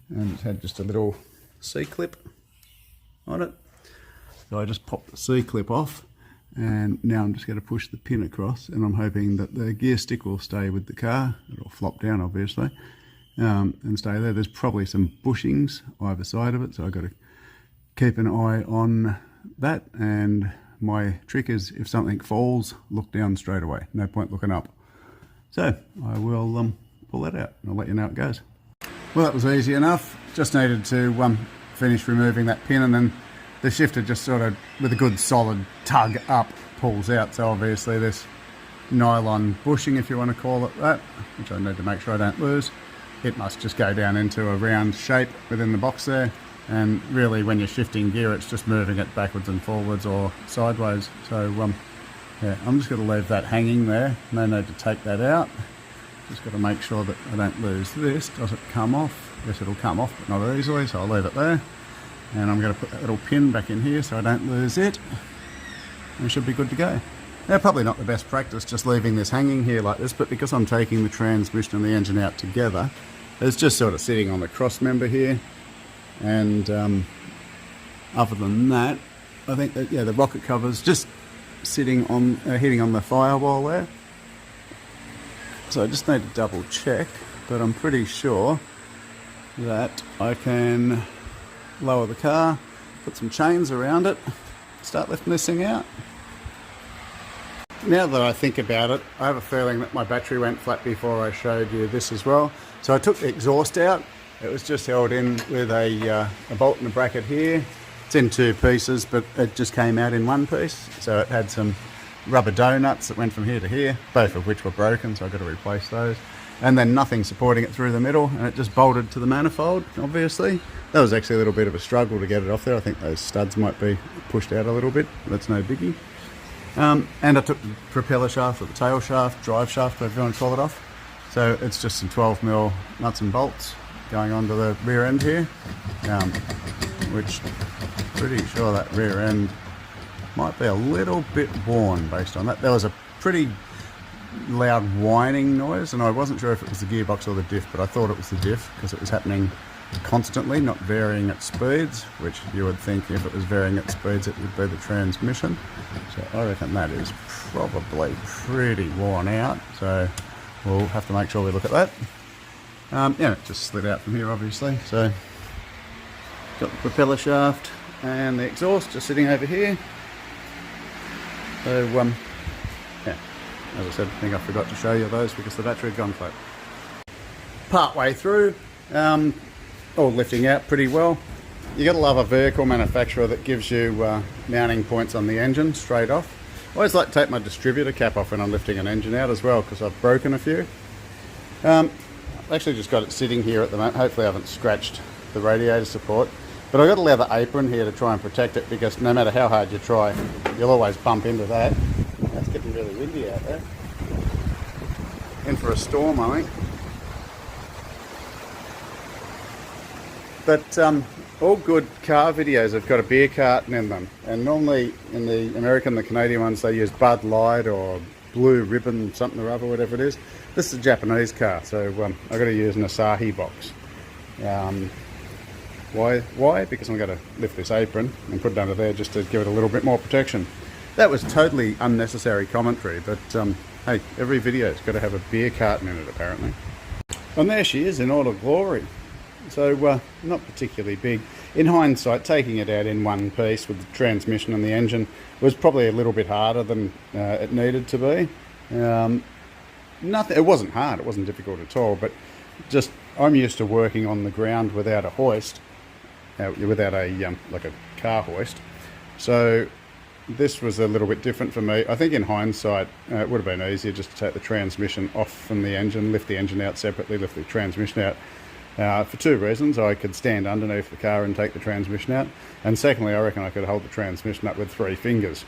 and it's had just a little C-clip on it. So I just popped the C-clip off, and now I'm just going to push the pin across, and I'm hoping that the gear stick will stay with the car. It'll flop down obviously, and stay there. There's probably some bushings either side of it, so I've got to keep an eye on that. And my trick is, if something falls, look down straight away. No point looking up. So I will pull that out and I'll let you know how it goes. Well, that was easy enough. Just needed to finish removing that pin, and then the shifter just sort of, with a good solid tug up, pulls out. So obviously this nylon bushing, if you want to call it that, which I need to make sure I don't lose, it must just go down into a round shape within the box there. And really, when you're shifting gear, it's just moving it backwards and forwards or sideways. So yeah, I'm just going to leave that hanging there. No need to take that out. Just got to make sure that I don't lose this. Does it come off? Yes, it'll come off, but not easily, so I'll leave it there. And I'm going to put that little pin back in here so I don't lose it. And it should be good to go. Now, probably not the best practice just leaving this hanging here like this, but because I'm taking the transmission and the engine out together, it's just sort of sitting on the cross member here. And other than that, I think that, yeah, the rocket cover's just sitting on, hitting on the firewall there. So I just need to double check, but I'm pretty sure that I can lower the car, put some chains around it, start lifting this thing out. Now that I think about it, I have a feeling that my battery went flat before I showed you this as well. So I took the exhaust out. It was just held in with a bolt and a bracket here. It's in two pieces, but it just came out in one piece. So it had some rubber donuts that went from here to here, both of which were broken, so I've got to replace those. And then nothing supporting it through the middle, and it just bolted to the manifold, obviously. That was actually a little bit of a struggle to get it off there. I think those studs might be pushed out a little bit, but that's no biggie. And I took the propeller shaft, or the tail shaft, drive shaft, whatever you want to call it, off. So it's just some 12mm nuts and bolts going onto the rear end here, which pretty sure that rear end might be a little bit worn based on that. There was a pretty loud whining noise, and I wasn't sure if it was the gearbox or the diff, but I thought it was the diff because it was happening constantly, not varying at speeds, which you would think if it was varying at speeds it would be the transmission. So I reckon that is probably pretty worn out, so we'll have to make sure we look at that. Yeah, it just slid out from here obviously. So got the propeller shaft and the exhaust just sitting over here. So yeah, as I said, I think I forgot to show you those because the battery had gone flat. Part way through, all lifting out pretty well. You gotta love a vehicle manufacturer that gives you mounting points on the engine straight off. I always like to take my distributor cap off when I'm lifting an engine out as well because I've broken a few. I've actually just got it sitting here at the moment. Hopefully I haven't scratched the radiator support. But I've got a leather apron here to try and protect it because no matter how hard you try, you'll always bump into that. It's getting really windy out there. In for a storm, I think. But all good car videos have got a beer carton in them. And normally in the American, the Canadian ones, they use Bud Light or Blue Ribbon, something or other, whatever it is. This is a Japanese car, so I've got to use an Asahi box. Why? Because I'm going to lift this apron and put it under there just to give it a little bit more protection. That was totally unnecessary commentary, but hey, every video's got to have a beer carton in it apparently. And there she is in all her glory. So not particularly big. In hindsight, taking it out in one piece with the transmission and the engine was probably a little bit harder than it needed to be. It wasn't hard, it wasn't difficult at all, but just I'm used to working on the ground without a hoist, without a like a car hoist. So this was a little bit different for me. I think in hindsight, it would have been easier just to take the transmission off from the engine, lift the engine out separately, lift the transmission out. For two reasons. I could stand underneath the car and take the transmission out. And secondly, I reckon I could hold the transmission up with 3 fingers.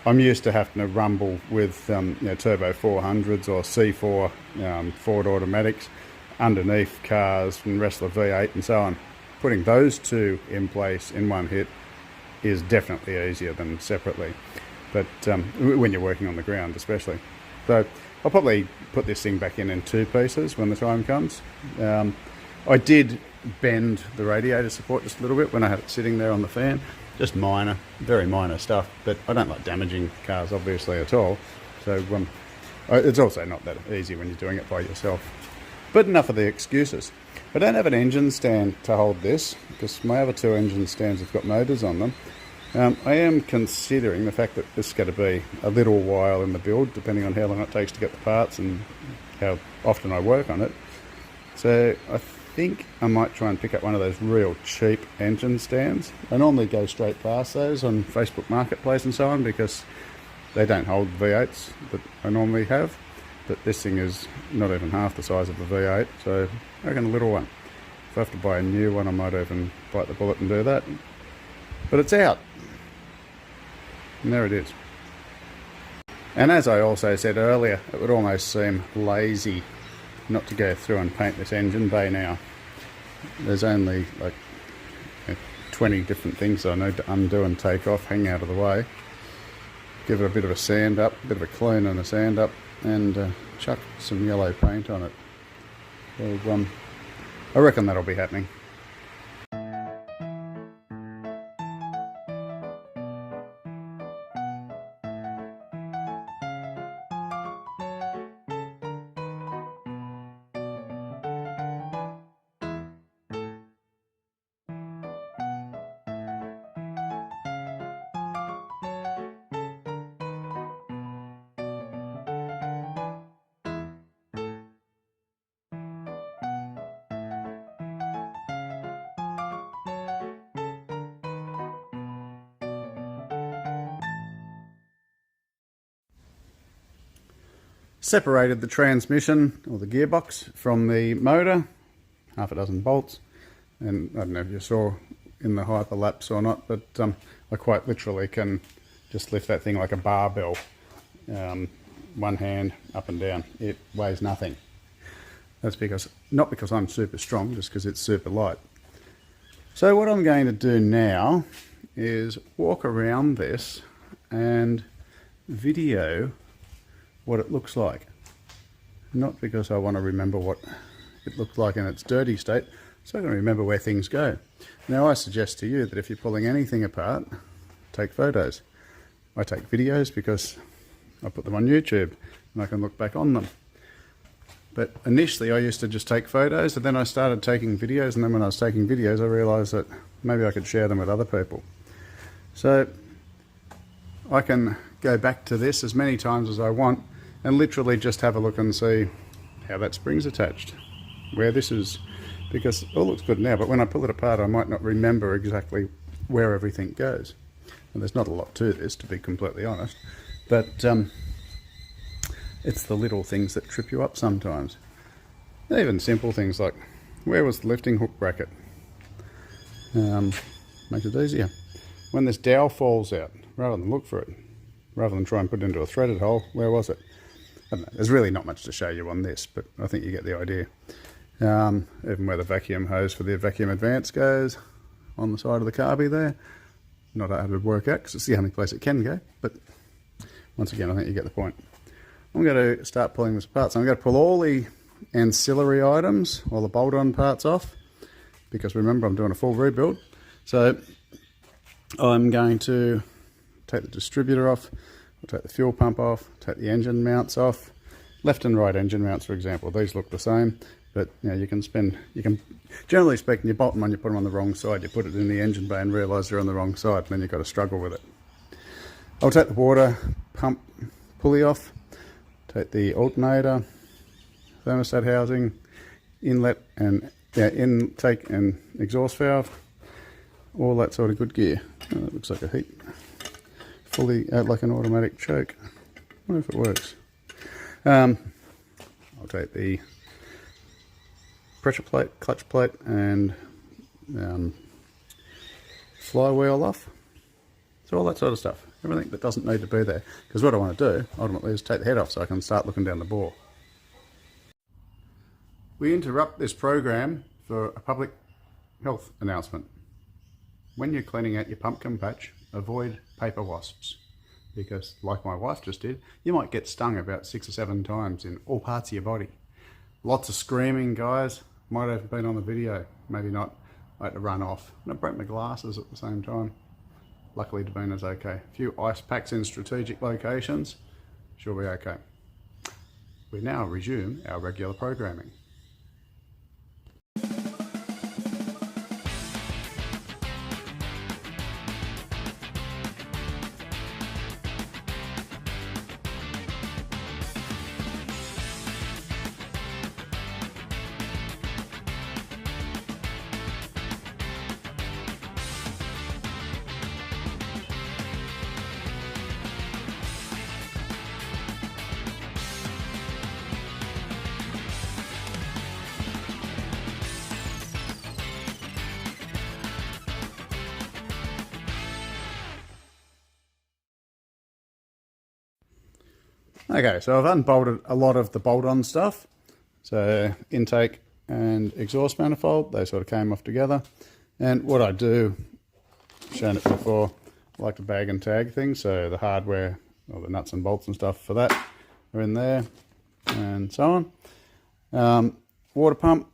I'm used to having to rumble with turbo 400s or C4 Ford automatics underneath cars and Wrestler V8 and so on. Putting those two in place in one hit is definitely easier than separately, but when you're working on the ground especially. So I'll probably put this thing back in 2 pieces when the time comes. I did bend the radiator support just a little bit when I had it sitting there on the fan. Just minor, very minor stuff, but I don't like damaging cars obviously at all. So it's also not that easy when you're doing it by yourself. But enough of the excuses. I don't have an engine stand to hold this because my other 2 engine stands have got motors on them. I am considering the fact that this is going to be a little while in the build, depending on how long it takes to get the parts and how often I work on it. So I think I might try and pick up one of those real cheap engine stands. I normally go straight past those on Facebook Marketplace and so on because they don't hold V8s that I normally have. But this thing is not even half the size of the V8, so I reckon a little one. If I have to buy a new one, I might even bite the bullet and do that. But it's out. And there it is. And as I also said earlier, it would almost seem lazy not to go through and paint this engine bay now. There's only like 20 different things I need to undo and take off, hang out of the way. Give it a bit of a sand up, a bit of a clean and a sand up, and chuck some yellow paint on it. So I reckon that'll be happening. Separated the transmission or the gearbox from the motor, half a dozen bolts, and I don't know if you saw in the hyperlapse or not, but I quite literally can just lift that thing like a barbell, one hand up and down. It weighs nothing. That's not because I'm super strong, just because it's super light. So what I'm going to do now is walk around this and video what it looks like. Not because I want to remember what it looked like in its dirty state, so I can remember where things go. Now I suggest to you that if you're pulling anything apart, take photos. I take videos because I put them on YouTube and I can look back on them. But initially I used to just take photos, and then I started taking videos, and then when I was taking videos I realised that maybe I could share them with other people. So I can go back to this as many times as I want and literally just have a look and see how that spring's attached, where this is, because it all looks good now, but when I pull it apart I might not remember exactly where everything goes. And there's not a lot to this, to be completely honest, but it's the little things that trip you up sometimes. Even simple things like, where was the lifting hook bracket? Makes it easier. When this dowel falls out, rather than look for it, rather than try and put it into a threaded hole, where was it? I don't know, there's really not much to show you on this, but I think you get the idea. Even where the vacuum hose for the vacuum advance goes, on the side of the carby there. Not hard to work out because it's the only place it can go, but once again I think you get the point. I'm going to start pulling this apart. So I'm going to pull all the ancillary items, all the bolt-on parts off, because remember I'm doing a full rebuild. So I'm going to take the distributor off, I'll take the fuel pump off, take the engine mounts off. Left and right engine mounts, for example, these look the same, but you can generally speaking, you bolt them on, you put them on the wrong side, you put it in the engine bay and realise they're on the wrong side, and then you've got to struggle with it. I'll take the water pump pulley off, take the alternator, thermostat housing, inlet and intake and exhaust valve, all that sort of good gear. Oh, that looks like a heat fully like an automatic choke. I wonder if it works. I'll take the pressure plate, clutch plate, and flywheel off. So all that sort of stuff. Everything that doesn't need to be there. Because what I want to do, ultimately, is take the head off so I can start looking down the bore. We interrupt this program for a public health announcement. When you're cleaning out your pumpkin patch, avoid paper wasps. Because, like my wife just did, you might get stung about 6 or 7 times in all parts of your body. Lots of screaming, guys. Might have been on the video, maybe not. I had to run off. And I broke my glasses at the same time. Luckily, Davina's okay. A few ice packs in strategic locations. She'll be okay. We now resume our regular programming. Okay, so I've unbolted a lot of the bolt-on stuff. So intake and exhaust manifold, they sort of came off together. And what I do, shown it before, I like to bag and tag things. So the hardware, or the nuts and bolts and stuff for that are in there, and so on. Water pump,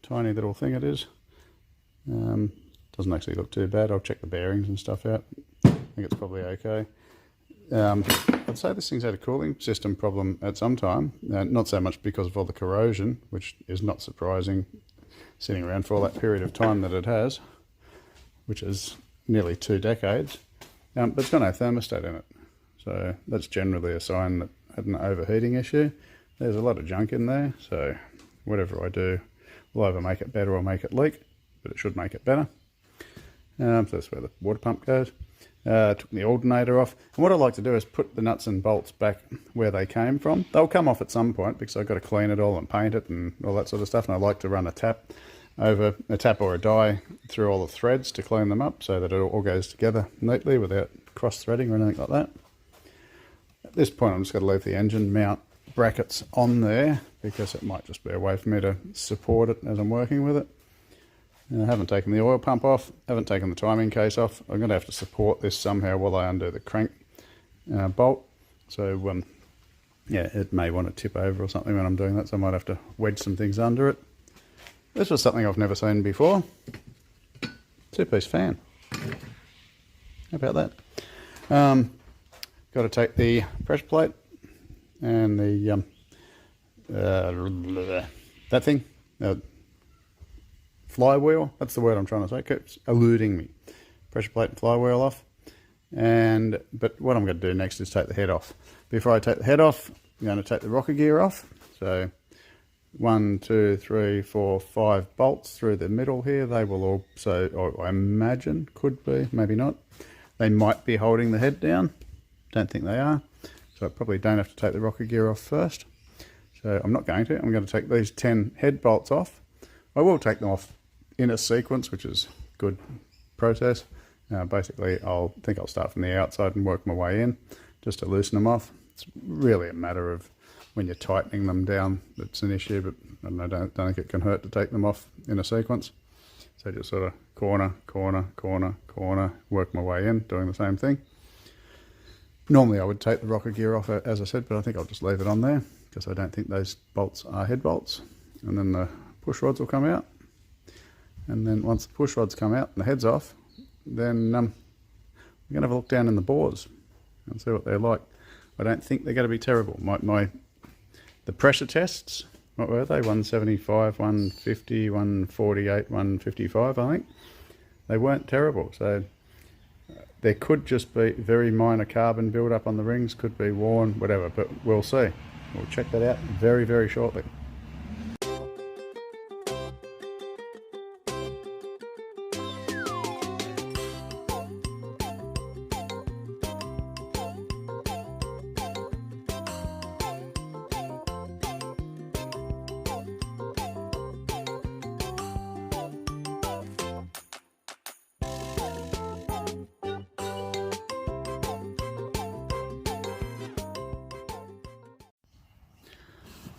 tiny little thing it is. Doesn't actually look too bad. I'll check the bearings and stuff out. I think it's probably okay. I'd say this thing's had a cooling system problem at some time, not so much because of all the corrosion, which is not surprising sitting around for all that period of time that it has, which is nearly 2 decades, but it's got no thermostat in it, so that's generally a sign that it had an overheating issue. There's a lot of junk in there, so whatever I do will either make it better or make it leak, but it should make it better. So that's where the water pump goes. Took the alternator off, and what I like to do is put the nuts and bolts back where they came from. They'll come off at some point because I've got to clean it all and paint it and all that sort of stuff, and I like to run a tap or a die through all the threads to clean them up so that it all goes together neatly without cross-threading or anything like that. At this point I'm just going to leave the engine mount brackets on there because it might just be a way for me to support it as I'm working with it. I haven't taken the oil pump off, haven't taken the timing case off. I'm going to have to support this somehow while I undo the crank bolt. So yeah, it may want to tip over or something when I'm doing that, so I might have to wedge some things under it. This was something I've never seen before. 2-piece fan. How about that? Got to take the pressure plate and the that thing. Flywheel, that's the word I'm trying to say, it keeps eluding me. Pressure plate and flywheel off. But what I'm going to do next is take the head off. Before I take the head off, I'm going to take the rocker gear off. So 1, 2, 3, 4, 5 bolts through the middle here. They will also, or I imagine, could be, maybe not. They might be holding the head down. Don't think they are. So I probably don't have to take the rocker gear off first. So I'm not going to. I'm going to take these 10 head bolts off. I will take them off in a sequence, which is good process. Basically, I'll start from the outside and work my way in just to loosen them off. It's really a matter of when you're tightening them down that's an issue, but I don't think it can hurt to take them off in a sequence. So just sort of corner, corner, corner, corner, work my way in, doing the same thing. Normally I would take the rocker gear off, as I said, but I think I'll just leave it on there because I don't think those bolts are head bolts. And then the push rods will come out, and then once the push rods come out and the head's off, then we're going to have a look down in the bores and see what they're like. I don't think they're going to be terrible. The pressure tests, what were they? 175, 150, 148, 155, I think. They weren't terrible, so there could just be very minor carbon build-up on the rings, could be worn, whatever, but we'll see. We'll check that out very, very shortly.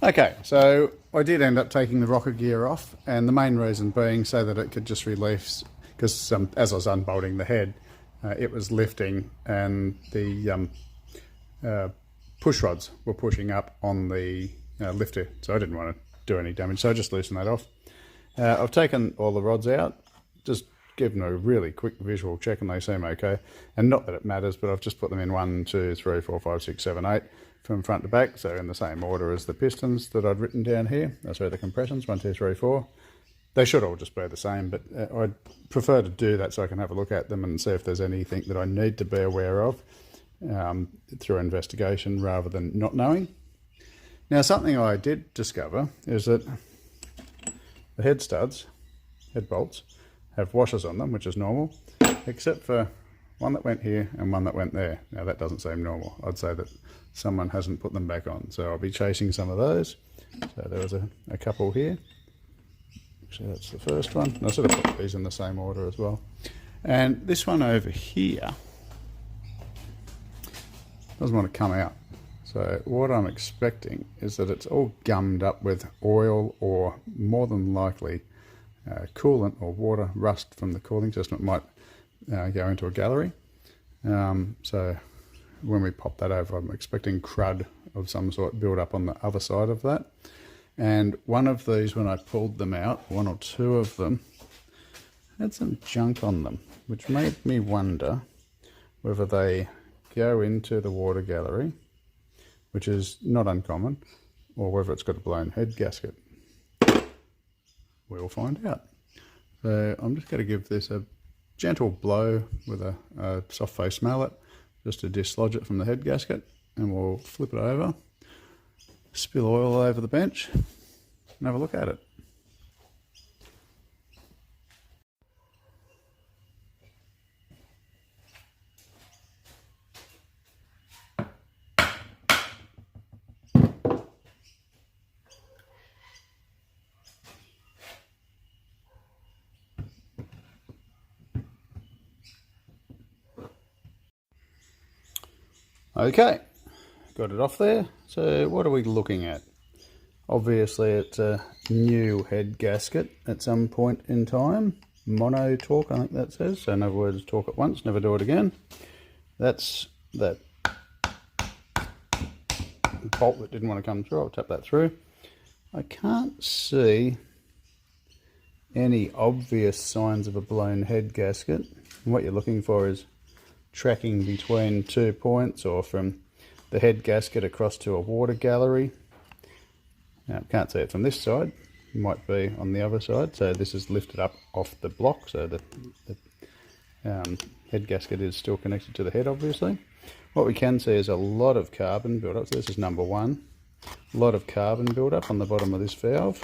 Okay, so I did end up taking the rocker gear off, and the main reason being so that it could just release, because as I was unbolting the head, it was lifting, and the push rods were pushing up on the lifter, so I didn't want to do any damage, so I just loosened that off. I've taken all the rods out, just given a really quick visual check, and they seem okay. And not that it matters, but I've just put them in 1, 2, 3, 4, 5, 6, 7, 8 from front to back, so in the same order as the pistons that I'd written down here. That's where the compressions, 1, 2, 3, 4. They should all just be the same, but I'd prefer to do that so I can have a look at them and see if there's anything that I need to be aware of through investigation rather than not knowing. Now, something I did discover is that the head studs, head bolts, have washers on them, which is normal, except for one that went here and one that went there. Now, that doesn't seem normal. I'd say that someone hasn't put them back on, so I'll be chasing some of those. So there was a couple here. Actually, that's the first one. I sort of put these in the same order as well. And this one over here doesn't want to come out. So what I'm expecting is that it's all gummed up with oil, or more than likely coolant or water rust from the cooling system. It might go into a gallery. So when we pop that over, I'm expecting crud of some sort build up on the other side of that. And one of these, when I pulled them out, 1 or 2 of them had some junk on them, which made me wonder whether they go into the water gallery, which is not uncommon, or whether it's got a blown head gasket. We'll find out. So I'm just going to give this a gentle blow with a soft face mallet just to dislodge it from the head gasket, and we'll flip it over, spill oil over the bench, and have a look at it. Okay, got it off there. So what are we looking at? Obviously it's a new head gasket at some point in time. Mono torque, I think that says. So in other words, torque it once, never do it again. That's that bolt that didn't want to come through. I'll tap that through. I can't see any obvious signs of a blown head gasket. And what you're looking for is tracking between 2 points, or from the head gasket across to a water gallery. Now, can't see it from this side, it might be on the other side. So this is lifted up off the block, so the head gasket is still connected to the head, obviously. What we can see is a lot of carbon build up. So this is number 1. A lot of carbon build up on the bottom of this valve.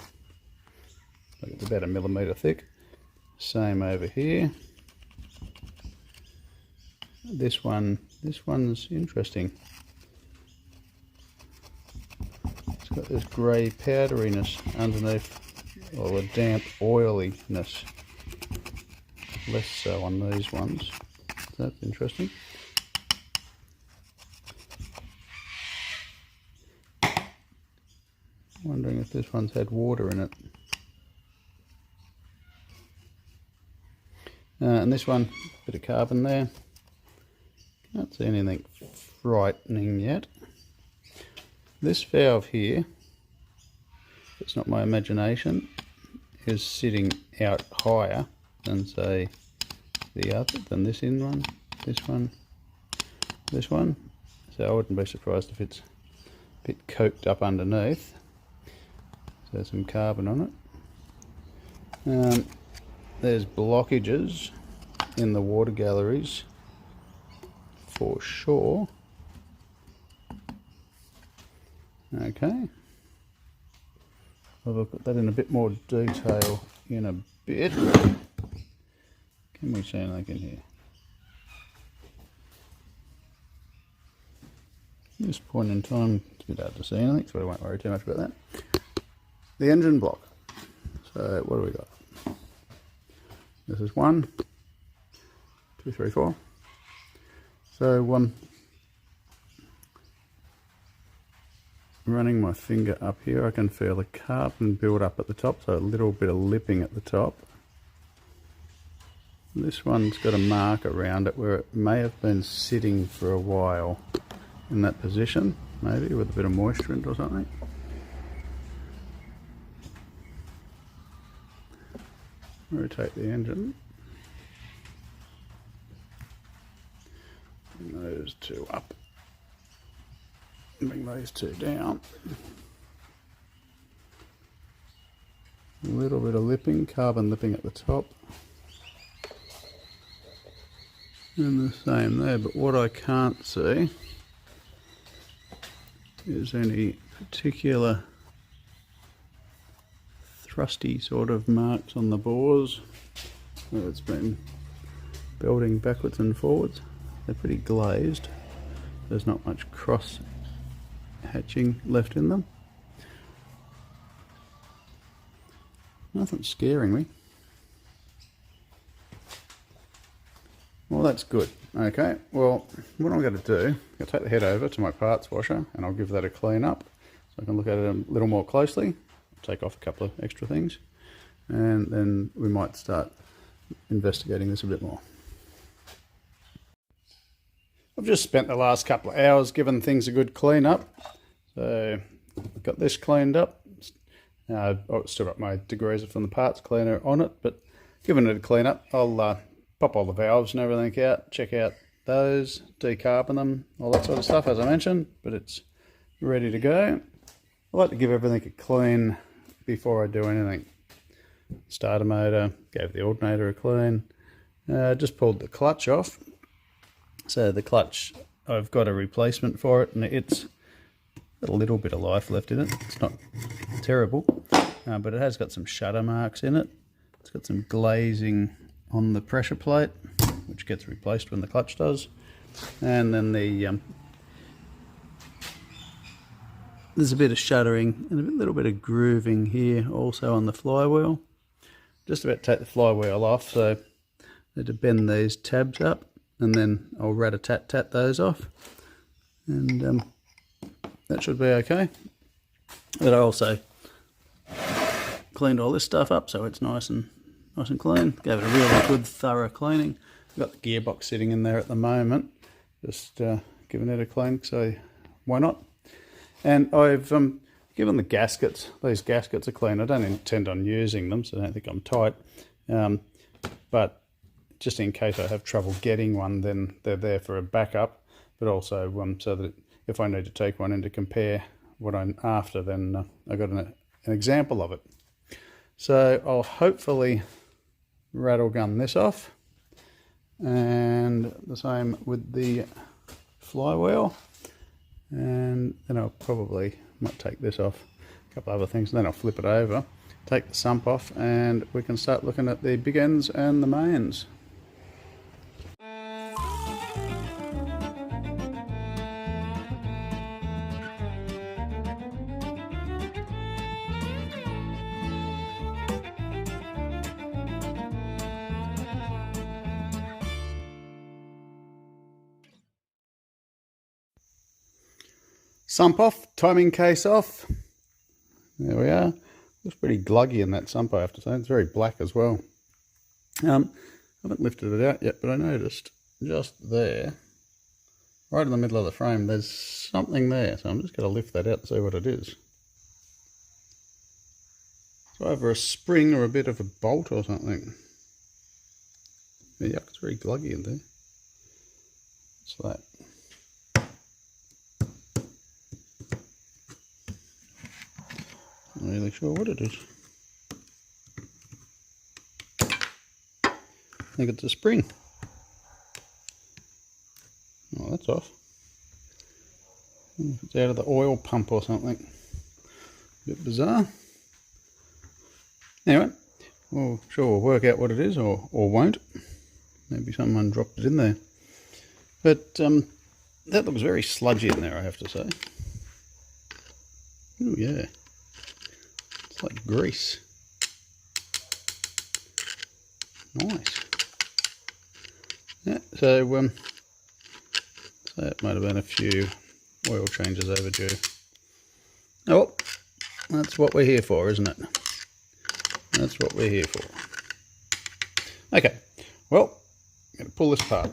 It's about 1 millimetre thick. Same over here. This one's interesting. It's got this grey powderiness underneath, or a damp oiliness. Less so on these ones. So that's interesting. Wondering if this one's had water in it. And this one, bit of carbon there. Can't see anything frightening yet. This valve here, it's not my imagination, is sitting out higher than, say, the other, than this in one, this one, this one. So I wouldn't be surprised if it's a bit coked up underneath. So there's some carbon on it. There's blockages in the water galleries for sure. Okay, I'll look at that in a bit more detail in a bit. Can we see anything in here? At this point in time, it's a bit hard to see anything, so I won't worry too much about that. The engine block. So what do we got? This is 1, 2, 3, 4. So running my finger up here, I can feel the carbon build up at the top, so a little bit of lipping at the top. This one's got a mark around it where it may have been sitting for a while in that position, maybe with a bit of moisture in it or something. Rotate the engine. Bring those two up. Bring those two down. A little bit of lipping, carbon lipping at the top. And the same there, but what I can't see is any particular thrusty sort of marks on the bores where it's been building backwards and forwards. They're pretty glazed. There's not much cross hatching left in them. Nothing's scaring me. Well, that's good. Okay, well, what I'm going to do, I'll take the head over to my parts washer and I'll give that a clean up so I can look at it a little more closely, take off a couple of extra things, and then we might start investigating this a bit more. I've just spent the last couple of hours giving things a good clean up. So I've got this cleaned up. I've still got my degreaser from the parts cleaner on it, but given it a clean up, I'll pop all the valves and everything out, check out those, decarbon them, all that sort of stuff as I mentioned, but it's ready to go. I like to give everything a clean before I do anything. Starter motor, gave the alternator a clean, just pulled the clutch off. So the clutch, I've got a replacement for it and it's got a little bit of life left in it. It's not terrible, but it has got some shutter marks in it. It's got some glazing on the pressure plate, which gets replaced when the clutch does. And then there's a bit of shuttering and a little bit of grooving here also on the flywheel. Just about to take the flywheel off, so I need to bend these tabs up and then I'll rat-a-tat-tat those off. And that should be okay. But I also cleaned all this stuff up so it's nice and clean. Gave it a really good thorough cleaning. I've got the gearbox sitting in there at the moment, just giving it a clean, so why not? And I've given the gaskets, these gaskets are clean. I don't intend on using them, so I don't think I'm tight, but just in case I have trouble getting one, then they're there for a backup, but also so that if I need to take one in to compare what I'm after, then I've got an example of it. So I'll hopefully rattle gun this off, and the same with the flywheel, and then I'll might take this off, a couple other things, and then I'll flip it over, take the sump off, and we can start looking at the big ends and the mains. Sump off, timing case off. There we are. Looks pretty gluggy in that sump, I have to say. It's very black as well. I haven't lifted it out yet, but I noticed just there, right in the middle of the frame, there's something there. So I'm just going to lift that out and see what it is. It's either a spring or a bit of a bolt or something. Yeah, it's very gluggy in there. What's that? Not really sure what it is. I think it's a spring. Oh, that's off. It's out of the oil pump or something. A bit bizarre. Anyway, we'll work out what it is, or won't. Maybe someone dropped it in there. But that looks very sludgy in there, I have to say. Oh yeah. It's like grease. Nice. Yeah, so it might have been a few oil changes overdue. Oh, that's what we're here for, isn't it? That's what we're here for. Okay, well, I'm going to pull this apart.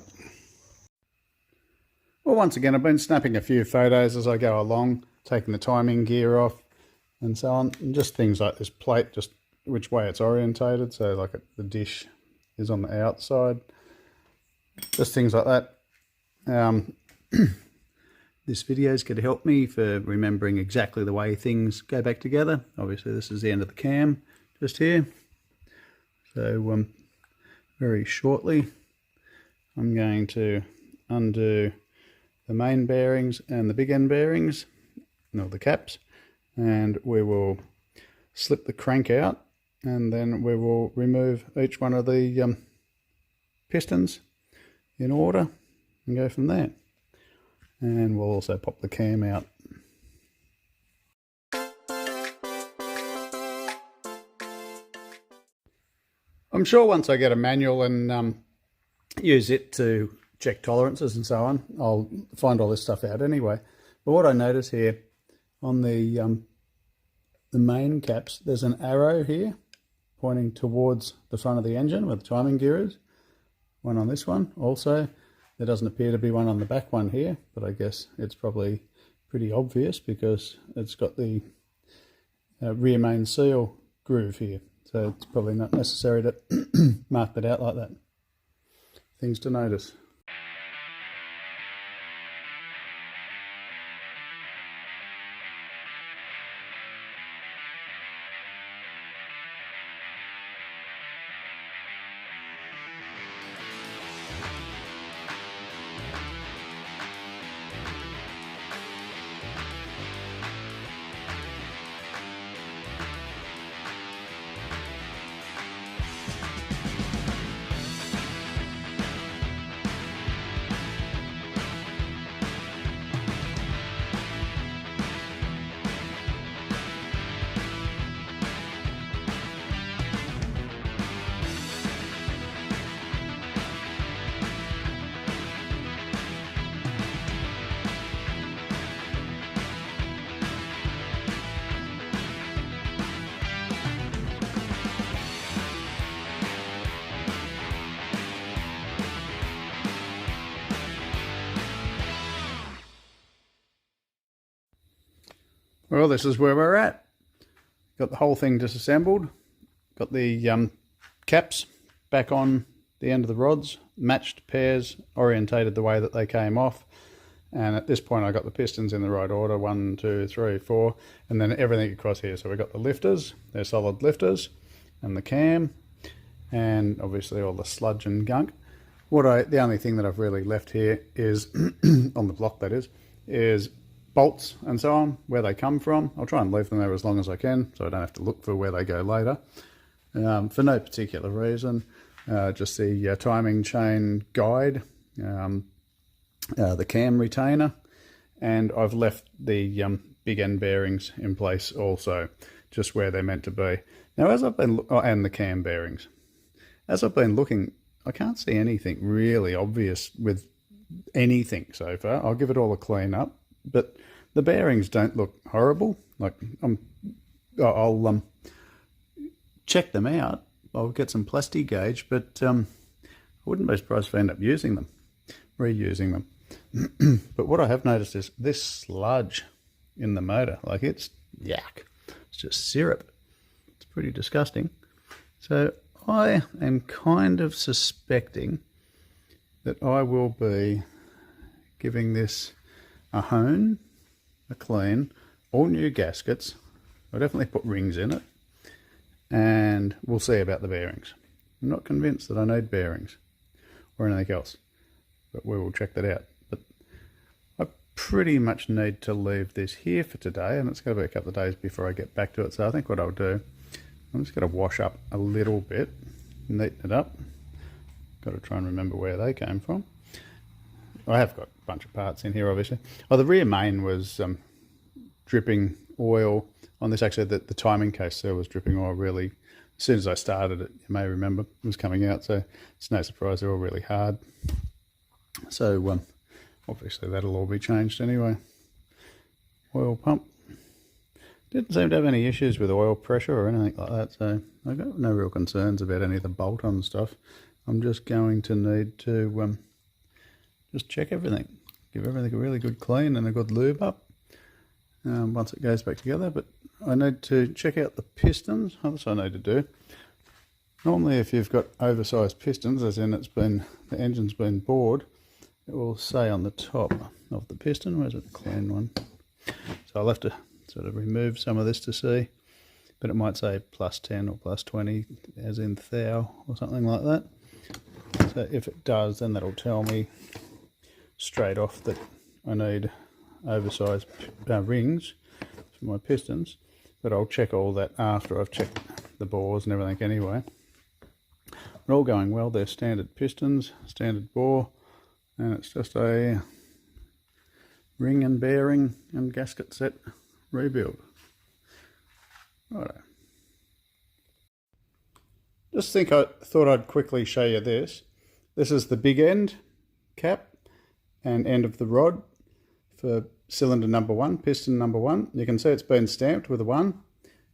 Well, once again, I've been snapping a few photos as I go along, taking the timing gear off and so on, and just things like this plate, just which way it's orientated, so like the dish is on the outside, just things like that. This video is going to help me for remembering exactly the way things go back together. Obviously this is the end of the cam just here, so very shortly I'm going to undo the main bearings and the big end bearings, no, the caps, and we will slip the crank out, and then we will remove each one of the pistons in order and go from there. And we'll also pop the cam out. I'm sure once I get a manual and use it to check tolerances and so on, I'll find all this stuff out anyway. But what I notice here on the main caps, there's an arrow here pointing towards the front of the engine where the timing gear is. One on this one also. There doesn't appear to be one on the back one here, but I guess it's probably pretty obvious because it's got the rear main seal groove here. So it's probably not necessary to mark that out like that. Things to notice. Well, this is where we're at. Got the whole thing disassembled. Got the caps back on the end of the rods, matched pairs, orientated the way that they came off. And at this point I got the pistons in the right order, 1, 2, 3, 4, and then everything across here. So we got the lifters, they're solid lifters, and the cam, and obviously all the sludge and gunk. The only thing that I've really left here is, on the block that is bolts and so on, where they come from. I'll try and leave them there as long as I can so I don't have to look for where they go later. For no particular reason, just the timing chain guide, the cam retainer, and I've left the big end bearings in place also, just where they're meant to be. Now as I've been, and the cam bearings. As I've been looking, I can't see anything really obvious with anything so far. I'll give it all a clean up, but the bearings don't look horrible. Like I'll check them out. I'll get some plasti gauge, but I wouldn't be surprised if I end up using them, reusing them. But what I have noticed is this sludge in the motor, like it's yuck. It's just syrup. It's pretty disgusting. So I am kind of suspecting that I will be giving this a hone, a clean, all new gaskets. I'll definitely put rings in it, and we'll see about the bearings. I'm not convinced that I need bearings or anything else, but we will check that out. But I pretty much need to leave this here for today, and it's going to be a couple of days before I get back to it. So I think what I'll do, I'm just going to wash up a little bit, neaten it up. Got to try and remember where they came from. I have got a bunch of parts in here, obviously. Oh, the rear main was dripping oil on this. Actually, the timing case there was dripping oil really. As soon as I started it, you may remember, it was coming out. So it's no surprise they're all really hard. So obviously that'll all be changed anyway. Oil pump. Didn't seem to have any issues with oil pressure or anything like that, so I've got no real concerns about any of the bolt-on stuff. I'm just going to need to just check everything. Give everything a really good clean and a good lube up once it goes back together. But I need to check out the pistons. That's what I need to do. Normally if you've got oversized pistons, as in the engine's been bored, it will say on the top of the piston, where's it, the clean one? So I'll have to sort of remove some of this to see, but it might say +10 or +20 as in thou or something like that. So if it does, then that'll tell me straight off that I need oversized rings for my pistons, but I'll check all that after I've checked the bores and everything anyway. They're all going well. They're standard pistons, standard bore, and it's just a ring and bearing and gasket set rebuild. Righto. I thought I'd quickly show you this. This is the big end cap and end of the rod for cylinder number 1, piston number 1. You can see it's been stamped with a 1,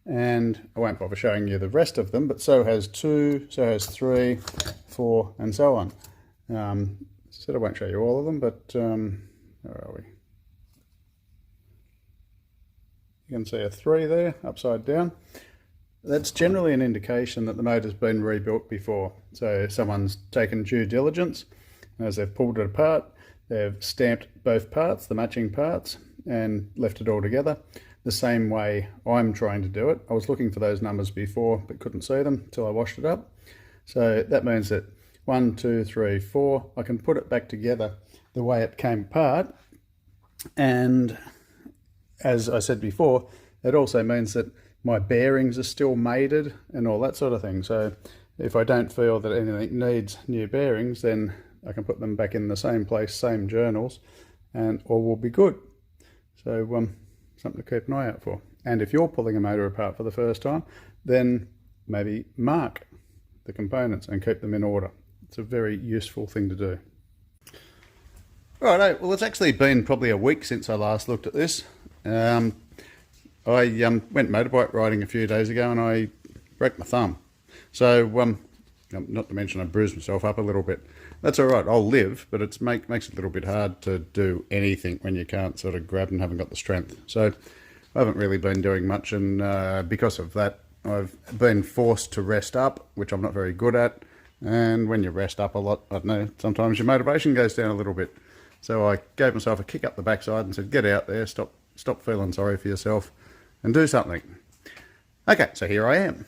and I won't bother showing you the rest of them, but so has 2, so has 3, 4, and so on. Said I won't show you all of them, but where are we? You can see a 3 there, upside down. That's generally an indication that the motor's been rebuilt before. So someone's taken due diligence, and as they've pulled it apart, they've stamped both parts, the matching parts, and left it all together the same way I'm trying to do it. I was looking for those numbers before, but couldn't see them until I washed it up. So that means that 1, 2, 3, 4, I can put it back together the way it came apart. And as I said before, it also means that my bearings are still mated and all that sort of thing. So if I don't feel that anything needs new bearings, then I can put them back in the same place, same journals, and all will be good. So something to keep an eye out for. And if you're pulling a motor apart for the first time, then maybe mark the components and keep them in order. It's a very useful thing to do. Righto, well, it's actually been probably a week since I last looked at this. I went motorbike riding a few days ago and I broke my thumb. So, not to mention I bruised myself up a little bit. That's all right, I'll live, but it makes it a little bit hard to do anything when you can't sort of grab and haven't got the strength. So I haven't really been doing much, and because of that, I've been forced to rest up, which I'm not very good at. And when you rest up a lot, I don't know, sometimes your motivation goes down a little bit. So I gave myself a kick up the backside and said, get out there, stop feeling sorry for yourself and do something. Okay, so here I am.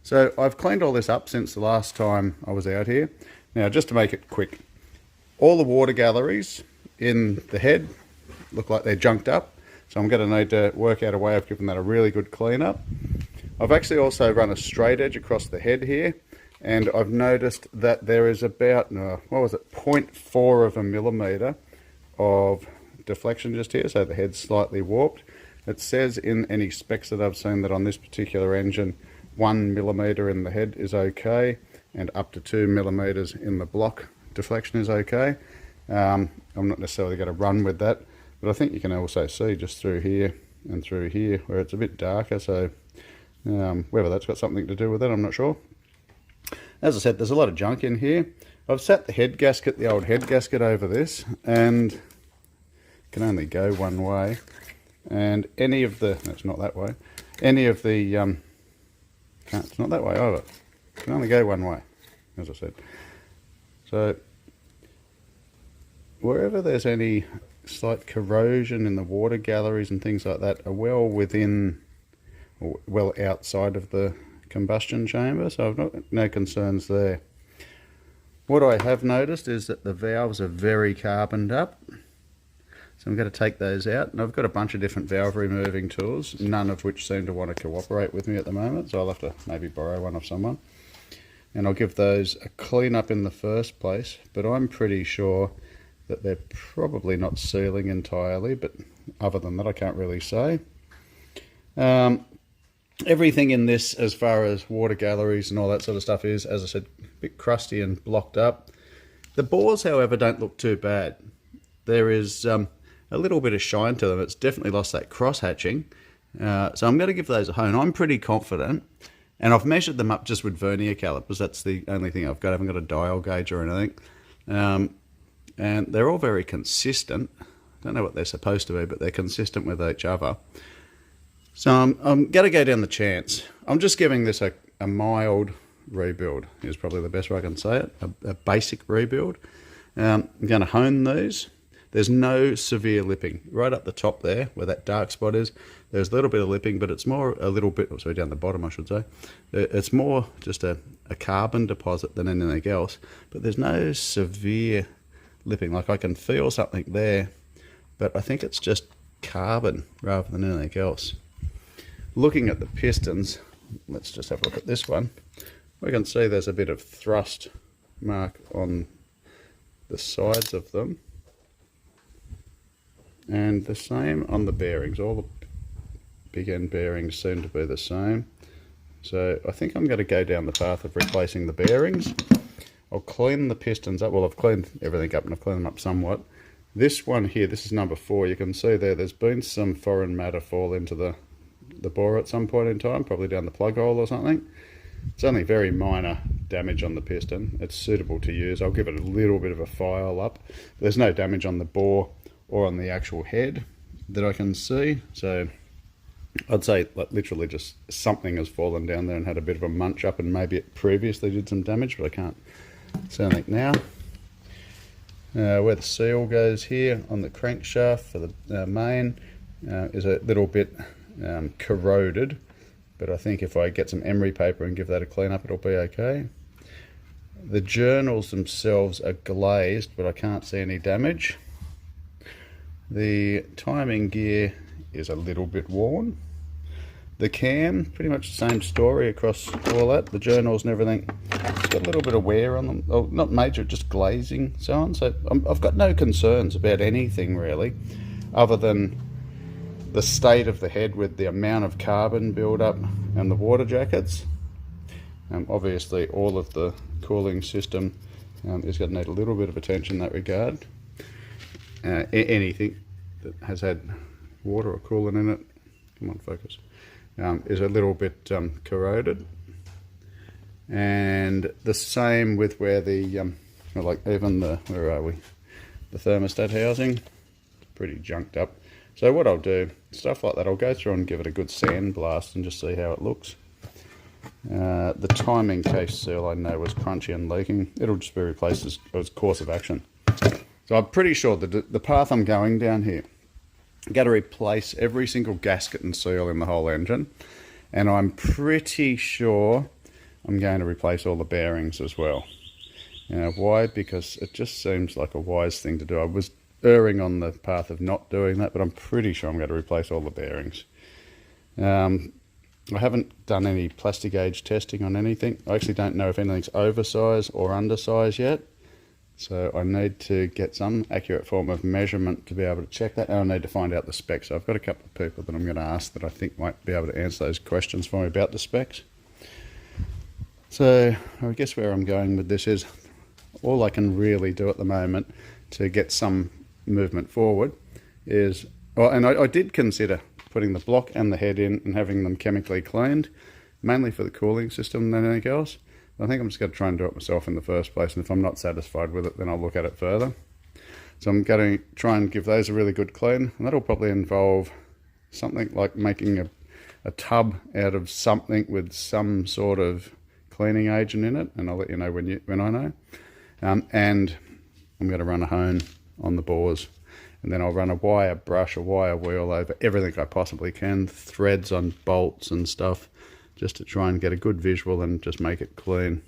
So I've cleaned all this up since the last time I was out here. Now, just to make it quick, all the water galleries in the head look like they're junked up. So I'm going to need to work out a way of giving that a really good clean up. I've actually also run a straight edge across the head here, and I've noticed that there is about, 0.4 of a millimetre of deflection just here, so the head's slightly warped. It says in any specs that I've seen that on this particular engine, 1 millimetre in the head is okay, and up to 2 millimetres in the block deflection is okay. I'm not necessarily going to run with that, but I think you can also see just through here and through here where it's a bit darker, so whether that's got something to do with it, I'm not sure. As I said, there's a lot of junk in here. I've sat the head gasket, the old head gasket, over this, and it can only go one way. And any of the, no, it's not that way, any of the, it's not that way either. It can only go one way, as I said. So wherever there's any slight corrosion in the water galleries and things like that are well within, or well outside of the combustion chamber, so I've got no concerns there. What I have noticed is that the valves are very carboned up, so I'm going to take those out, and I've got a bunch of different valve removing tools, none of which seem to want to cooperate with me at the moment, so I'll have to maybe borrow one of someone, and I'll give those a clean up in the first place. But I'm pretty sure that they're probably not sealing entirely, but other than that I can't really say. Everything in this, as far as water galleries and all that sort of stuff, is, as I said, a bit crusty and blocked up. The bores, however, don't look too bad. There is a little bit of shine to them. It's definitely lost that cross hatching, So I'm going to give those a hone. I'm pretty confident, and I've measured them up just with vernier calipers. That's the only thing I've got. I haven't got a dial gauge or anything. And they're all very consistent. Don't know what they're supposed to be, but they're consistent with each other. So I'm going to go down the chance. I'm just giving this a mild rebuild, is probably the best way I can say it, a basic rebuild. I'm going to hone these. There's no severe lipping. Right up the top there, where that dark spot is, there's a little bit of lipping, but it's more a little bit, sorry, down the bottom I should say. It's more just a carbon deposit than anything else, but there's no severe lipping. Like I can feel something there, but I think it's just carbon rather than anything else. Looking at the pistons, let's just have a look at this one. We can see there's a bit of thrust mark on the sides of them, and the same on the bearings. All the big end bearings seem to be the same. So I think I'm going to go down the path of replacing the bearings. I'll clean the pistons up. Well, I've cleaned everything up, and I've cleaned them up somewhat. This one here, this is number 4. You can see there's been some foreign matter fall into the bore at some point in time, probably down the plug hole or something. It's only very minor damage on the piston. It's suitable to use. I'll give it a little bit of a file up. There's no damage on the bore or on the actual head that I can see. So I'd say like literally just something has fallen down there and had a bit of a munch up, and maybe it previously did some damage, but I can't see anything now. Where the seal goes here on the crankshaft for the main is a little bit corroded, but I think if I get some emery paper and give that a clean up, it'll be okay. The journals themselves are glazed, but I can't see any damage. The timing gear is a little bit worn. The cam, pretty much the same story across all that. The journals and everything, it's got a little bit of wear on them. Oh, not major, just glazing, so on. So I've got no concerns about anything really, other than the state of the head with the amount of carbon build-up and the water jackets. Obviously, all of the cooling system is going to need a little bit of attention in that regard. Anything that has had water or coolant in it, come on, focus, is a little bit corroded. And the same with where the, like even the, where are we? The thermostat housing, pretty junked up. So what I'll do, stuff like that, I'll go through and give it a good sand blast and just see how it looks. The timing case seal I know was crunchy and leaking. It'll just be replaced as course of action. So I'm pretty sure that the path I'm going down here, I'm going to replace every single gasket and seal in the whole engine. And I'm pretty sure I'm going to replace all the bearings as well. Why? Because it just seems like a wise thing to do. I was erring on the path of not doing that, but I'm pretty sure I'm going to replace all the bearings. I haven't done any plastic gauge testing on anything. I actually don't know if anything's oversized or undersized yet. So I need to get some accurate form of measurement to be able to check that, and I need to find out the specs. So I've got a couple of people that I'm going to ask that I think might be able to answer those questions for me about the specs. So I guess where I'm going with this is, all I can really do at the moment to get some movement forward is, well, and I did consider putting the block and the head in and having them chemically cleaned, mainly for the cooling system than anything else. I think I'm just going to try and do it myself in the first place, and if I'm not satisfied with it, then I'll look at it further. So I'm going to try and give those a really good clean, and that'll probably involve something like making a tub out of something with some sort of cleaning agent in it, and I'll let you know when I know. And I'm going to run a hone on the bores, and then I'll run a wire brush, a wire wheel over everything I possibly can, threads on bolts and stuff, just to try and get a good visual and just make it clean.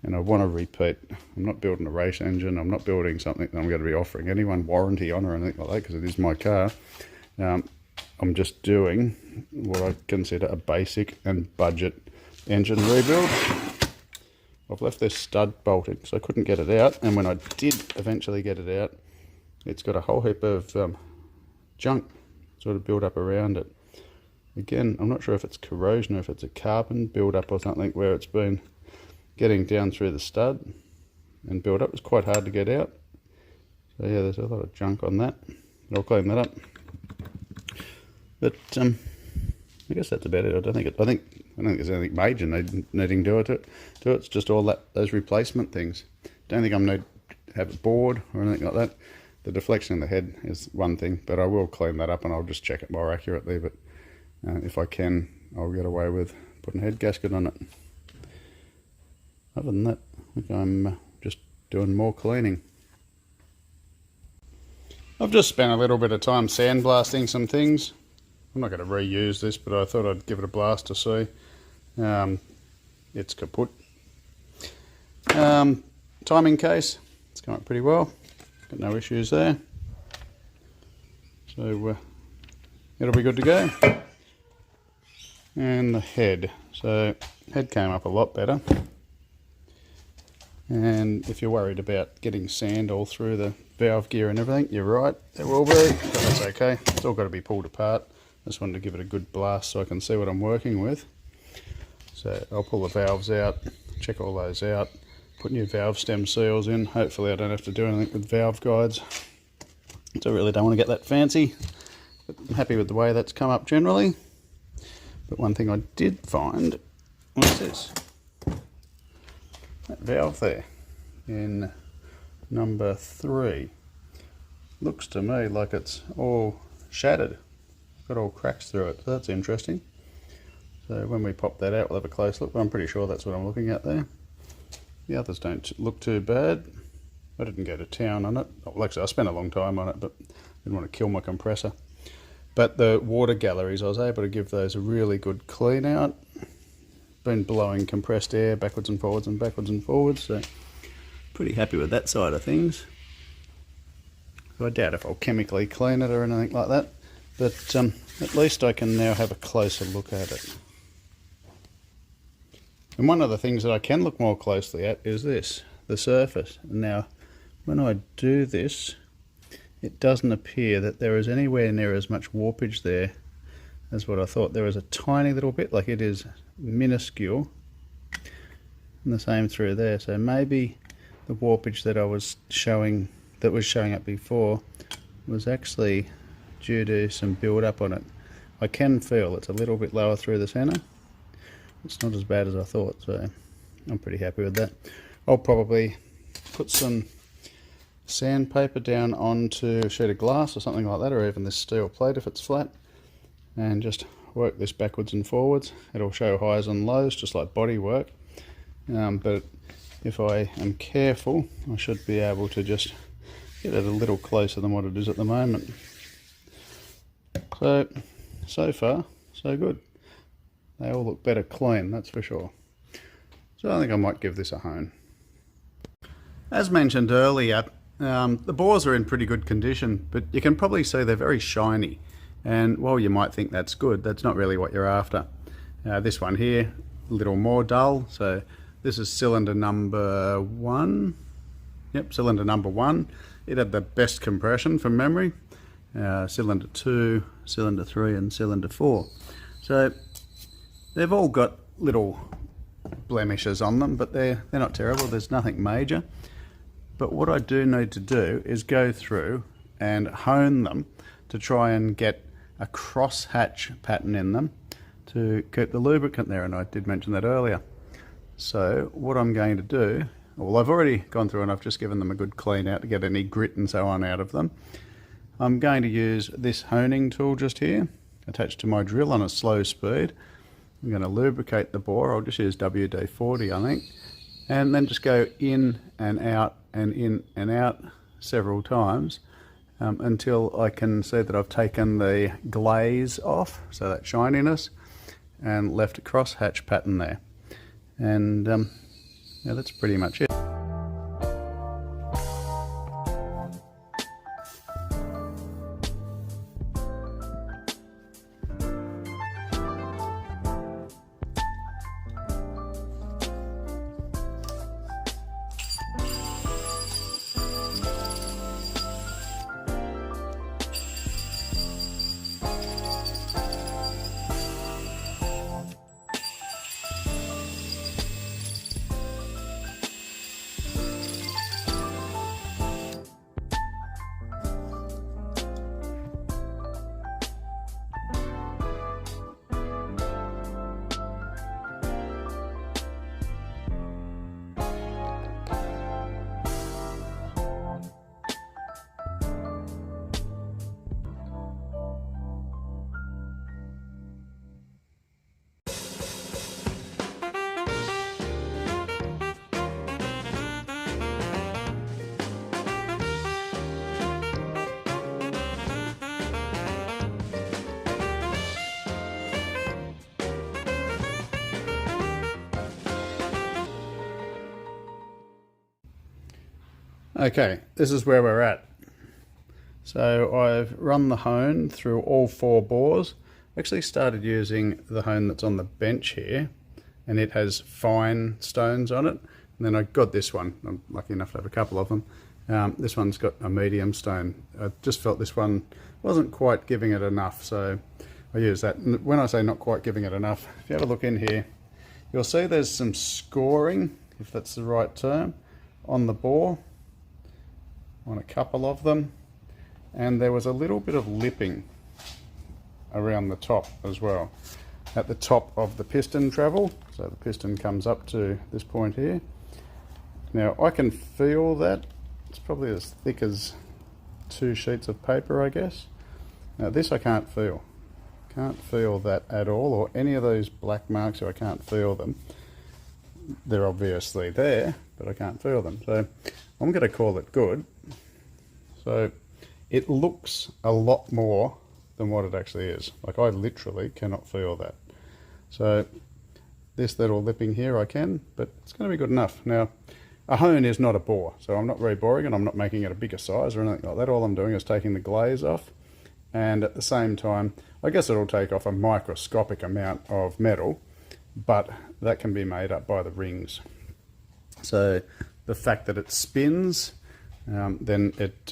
And I want to repeat, I'm not building a race engine, I'm not building something that I'm going to be offering anyone warranty on or anything like that, because it is my car. I'm just doing what I consider a basic and budget engine rebuild. I've left this stud bolted, so I couldn't get it out, and when I did eventually get it out, it's got a whole heap of junk sort of built up around it. Again, I'm not sure if it's corrosion or if it's a carbon build-up or something where it's been getting down through the stud and build up. It's quite hard to get out. So yeah, there's a lot of junk on that. I'll clean that up. But I guess that's about it. I don't think there's anything major needing to it. It's just all those replacement things. Don't think I'm need to have it bored or anything like that. The deflection in the head is one thing, but I will clean that up and I'll just check it more accurately. But if I can, I'll get away with putting a head gasket on it. Other than that, I think I'm just doing more cleaning. I've just spent a little bit of time sandblasting some things. I'm not going to reuse this, but I thought I'd give it a blast to see. It's kaput. Timing case, it's come up pretty well. Got no issues there. So it'll be good to go. And the head. So head came up a lot better. And if you're worried about getting sand all through the valve gear and everything, you're right, there will be, but that's okay. It's all got to be pulled apart. I just wanted to give it a good blast so I can see what I'm working with. So I'll pull the valves out, check all those out, put new valve stem seals in. Hopefully I don't have to do anything with valve guides. So I really don't want to get that fancy, but I'm happy with the way that's come up generally. But one thing I did find was this. That valve there in number 3 looks to me like it's all shattered. Got all cracks through it, so that's interesting. So when we pop that out, we'll have a close look, but I'm pretty sure that's what I'm looking at there. The others don't look too bad. I didn't go to town on it. Well, actually, I spent a long time on it, but didn't want to kill my compressor. But the water galleries, I was able to give those a really good clean out. Been blowing compressed air backwards and forwards and backwards and forwards, so pretty happy with that side of things. I doubt if I'll chemically clean it or anything like that, but at least I can now have a closer look at it. And one of the things that I can look more closely at is this, the surface. Now, when I do this, it doesn't appear that there is anywhere near as much warpage there as what I thought. There is a tiny little bit, like it is minuscule, and the same through there. So maybe the warpage that was showing up before was actually due to some build up on it. I can feel it's a little bit lower through the center. It's not as bad as I thought, so I'm pretty happy with that. I'll probably put some sandpaper down onto a sheet of glass or something like that, or even this steel plate if it's flat, and just work this backwards and forwards. It'll show highs and lows just like body work, but if I am careful I should be able to just get it a little closer than what it is at the moment. So far so good. They all look better clean, that's for sure. So I think I might give this a hone. As mentioned earlier, the bores are in pretty good condition, but you can probably see they're very shiny. And while you might think that's good, that's not really what you're after. This one here, a little more dull. So this is cylinder number 1. Yep, cylinder number 1. It had the best compression from memory. Cylinder 2, cylinder 3 and cylinder 4. So they've all got little blemishes on them, but they're not terrible. There's nothing major. But what I do need to do is go through and hone them to try and get a cross hatch pattern in them to keep the lubricant there, and I did mention that earlier. So what I'm going to do, well, I've already gone through and I've just given them a good clean out to get any grit and so on out of them. I'm going to use this honing tool just here attached to my drill on a slow speed. I'm going to lubricate the bore. I'll just use WD-40 I think, and then just go in and out and in and out several times until I can see that I've taken the glaze off, so that shininess, and left a cross hatch pattern there. And yeah, that's pretty much it. Okay, this is where we're at. So I've run the hone through all 4 bores. Actually started using the hone that's on the bench here, and it has fine stones on it. And then I got this one. I'm lucky enough to have a couple of them. This one's got a medium stone. I just felt this one wasn't quite giving it enough, so I used that. And when I say not quite giving it enough, if you have a look in here, you'll see there's some scoring, if that's the right term, on the bore, on a couple of them. And there was a little bit of lipping around the top as well, at the top of the piston travel. So the piston comes up to this point here. Now I can feel that. It's probably as thick as 2 sheets of paper, I guess. Now this I can't feel. Can't feel that at all, or any of those black marks, so I can't feel them. They're obviously there, but I can't feel them. So I'm going to call it good. So it looks a lot more than what it actually is. Like, I literally cannot feel that. So this little lipping here I can, but it's going to be good enough. Now, a hone is not a bore, so I'm not very boring, and I'm not making it a bigger size or anything like that. All I'm doing is taking the glaze off, and at the same time, I guess it'll take off a microscopic amount of metal, but that can be made up by the rings. So the fact that it spins, then it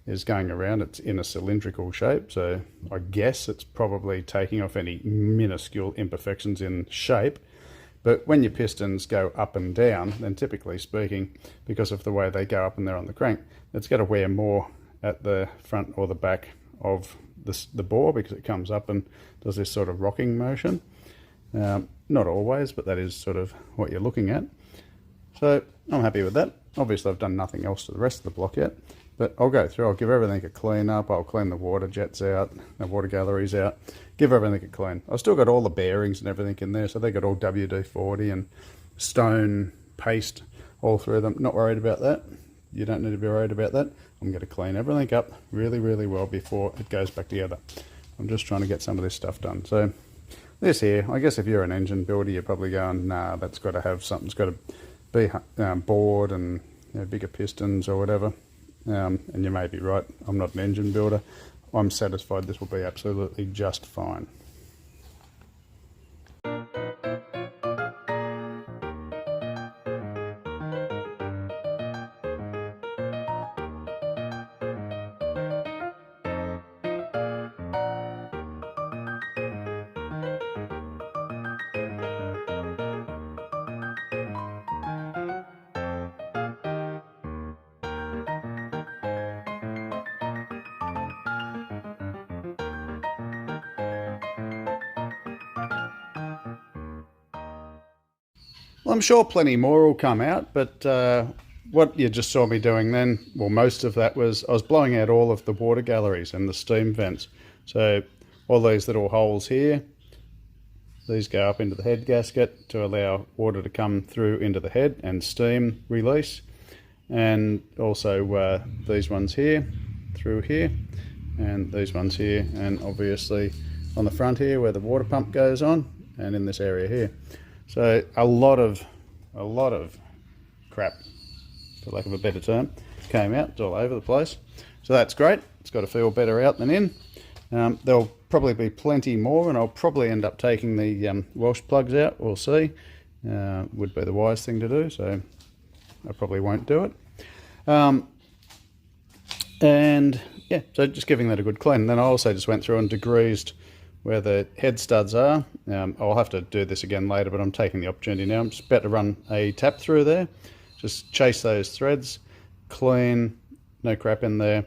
is going around, it's in a cylindrical shape, so I guess it's probably taking off any minuscule imperfections in shape. But when your pistons go up and down, then typically speaking, because of the way they go up and they're on the crank, it's got to wear more at the front or the back of the bore, because it comes up and does this sort of rocking motion. Not always, but that is sort of what you're looking at. So I'm happy with that. Obviously I've done nothing else to the rest of the block yet, but I'll go through, I'll give everything a clean up, I'll clean the water jets out, the water galleries out, give everything a clean. I've still got all the bearings and everything in there, so they got all WD-40 and stone paste all through them. Not worried about that. You don't need to be worried about that. I'm going to clean everything up really, really well before it goes back together. I'm just trying to get some of this stuff done. So this here, I guess if you're an engine builder, you're probably going, nah, that's got to have something. It's got to be bored and, you know, bigger pistons or whatever. And you may be right. I'm not an engine builder. I'm satisfied this will be absolutely just fine. Well, I'm sure plenty more will come out, but what you just saw me doing then, well, most of that was I was blowing out all of the water galleries and the steam vents. So all these little holes here, these go up into the head gasket to allow water to come through into the head and steam release. And also these ones here, through here, and these ones here, and obviously on the front here where the water pump goes on, and in this area here. So a lot of crap, for lack of a better term, came out. It's all over the place. So that's great. It's got to feel better out than in. There'll probably be plenty more, and I'll probably end up taking the Welsh plugs out. We'll see. Would be the wise thing to do, so I probably won't do it. And yeah, so just giving that a good clean. And then I also just went through and degreased where the head studs are. I'll have to do this again later, but I'm taking the opportunity now. I'm just about to run a tap through there, just chase those threads, clean, no crap in there,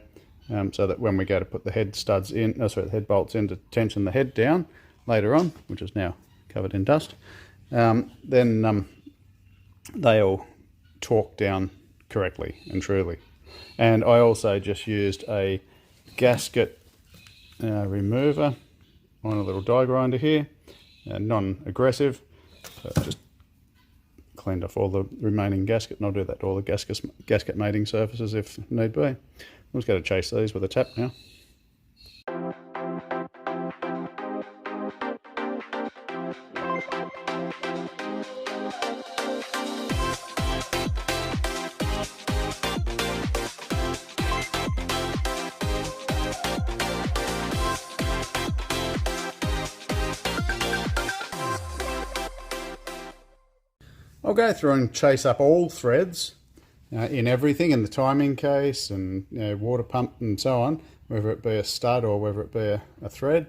so that when we go to put the head studs in, the head bolts in to tension the head down later on, which is now covered in dust, then they'll torque down correctly and truly. And I also just used a gasket remover on a little die grinder here, non-aggressive, so just cleaned off all the remaining gasket, and I'll do that to all the gasket mating surfaces if need be. I'm just going to chase these with a tap now. I'll go through and chase up all threads in everything, in the timing case and water pump and so on, whether it be a stud or whether it be a thread.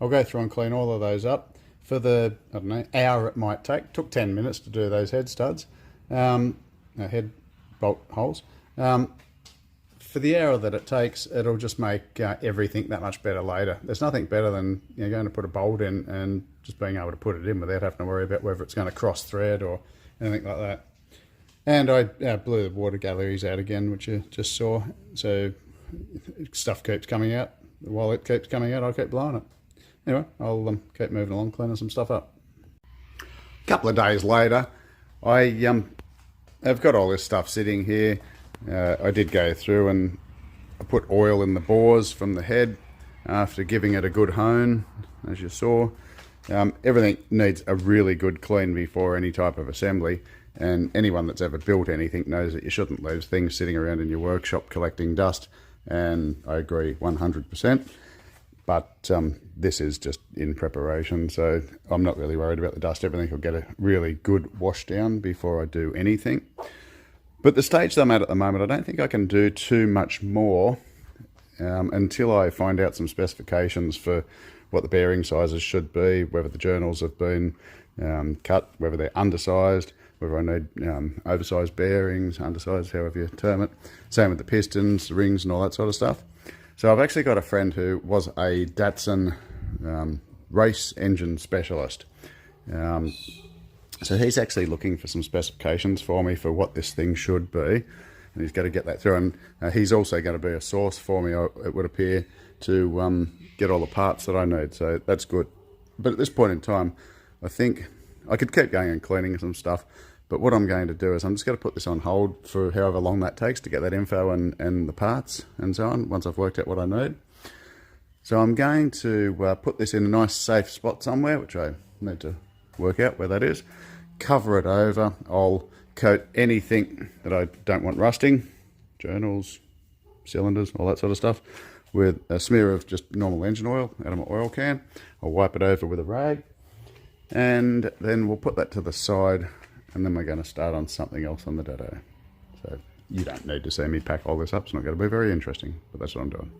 I'll go through and clean all of those up for the, I don't know, hour it might take. Took 10 minutes to do those head studs, head bolt holes. For the hour that it takes, it'll just make everything that much better later. There's nothing better than going to put a bolt in and just being able to put it in without having to worry about whether it's going to cross thread or anything like that. And I blew the water galleries out again, which you just saw. So stuff keeps coming out. While it keeps coming out, I'll keep blowing it. Anyway, I'll keep moving along, cleaning some stuff up. A couple of days later, I've got all this stuff sitting here. I did go through and I put oil in the bores from the head after giving it a good hone, as you saw. Everything needs a really good clean before any type of assembly, and anyone that's ever built anything knows that you shouldn't leave things sitting around in your workshop collecting dust, and I agree 100%. But this is just in preparation, so I'm not really worried about the dust. Everything will get a really good wash down before I do anything. But the stage that I'm at the moment, I don't think I can do too much more until I find out some specifications for what the bearing sizes should be, whether the journals have been cut, whether they're undersized, whether I need oversized bearings, undersized, however you term it. Same with the pistons, the rings and all that sort of stuff. So I've actually got a friend who was a Datsun race engine specialist. So he's actually looking for some specifications for me for what this thing should be, and he's got to get that through. And he's also going to be a source for me, it would appear, to get all the parts that I need. So that's good. But at this point in time, I think I could keep going and cleaning some stuff. But what I'm going to do is I'm just going to put this on hold for however long that takes to get that info and the parts and so on, once I've worked out what I need. So I'm going to put this in a nice safe spot somewhere, which I need to work out where that is. Cover it over. I'll coat anything that I don't want rusting, journals, cylinders, all that sort of stuff, with a smear of just normal engine oil out of my oil can. I'll wipe it over with a rag, and then we'll put that to the side, and then we're going to start on something else on the Datsun. So you don't need to see me pack all this up. It's not going to be very interesting, but that's what I'm doing.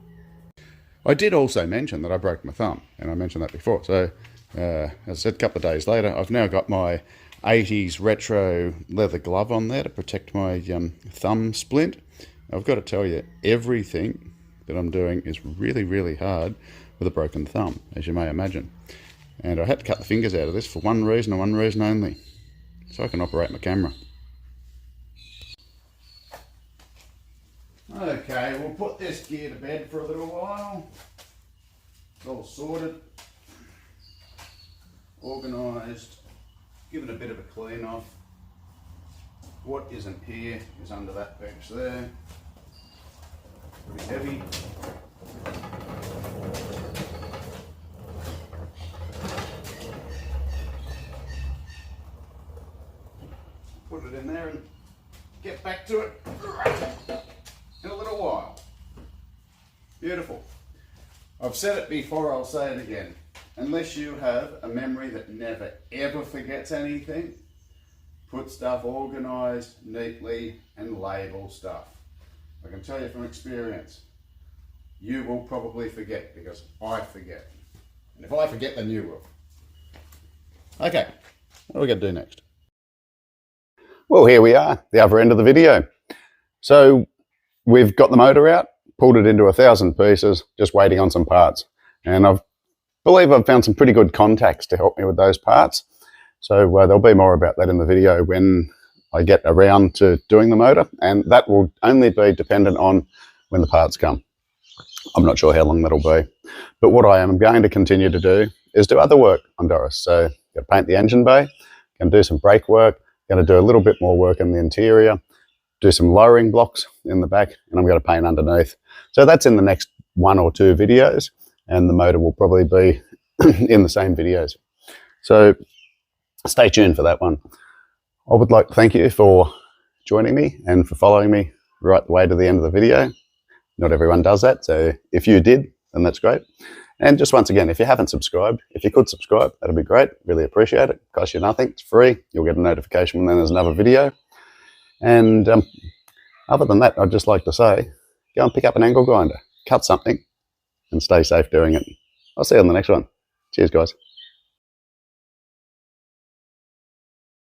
I did also mention that I broke my thumb, and I mentioned that before. So as I said, a couple of days later, I've now got my 80s retro leather glove on there to protect my thumb splint. I've got to tell you, everything that I'm doing is really, really hard with a broken thumb, as you may imagine. And I had to cut the fingers out of this for one reason and one reason only, so I can operate my camera. Okay, we'll put this gear to bed for a little while. It's all sorted, organised, given a bit of a clean off. What isn't here is under that bench there. Pretty heavy. Put it in there and get back to it in a little while. Beautiful. I've said it before, I'll say it again. Unless you have a memory that never ever forgets anything, put stuff organised neatly and label stuff. I can tell you from experience, you will probably forget, because I forget. And if I forget, then you will. Okay, what are we going to do next? Well, here we are, the other end of the video. So we've got the motor out, pulled it into 1,000 pieces, just waiting on some parts. And I believe I've found some pretty good contacts to help me with those parts. So there'll be more about that in the video when I get around to doing the motor, and that will only be dependent on when the parts come. I'm not sure how long that'll be. But what I am going to continue to do is do other work on Doris. So I'm going to paint the engine bay, going to do some brake work, going to do a little bit more work in the interior, do some lowering blocks in the back, and I'm going to paint underneath. So that's in the next 1 or 2 videos, and the motor will probably be in the same videos. So stay tuned for that one. I would like to thank you for joining me and for following me right the way to the end of the video. Not everyone does that, so if you did, then that's great. And just once again, if you haven't subscribed, if you could subscribe, that'd be great. Really appreciate it. Costs you nothing. It's free. You'll get a notification when there's another video. And other than that, I'd just like to say, go and pick up an angle grinder, cut something, and stay safe doing it. I'll see you on the next one. Cheers, guys.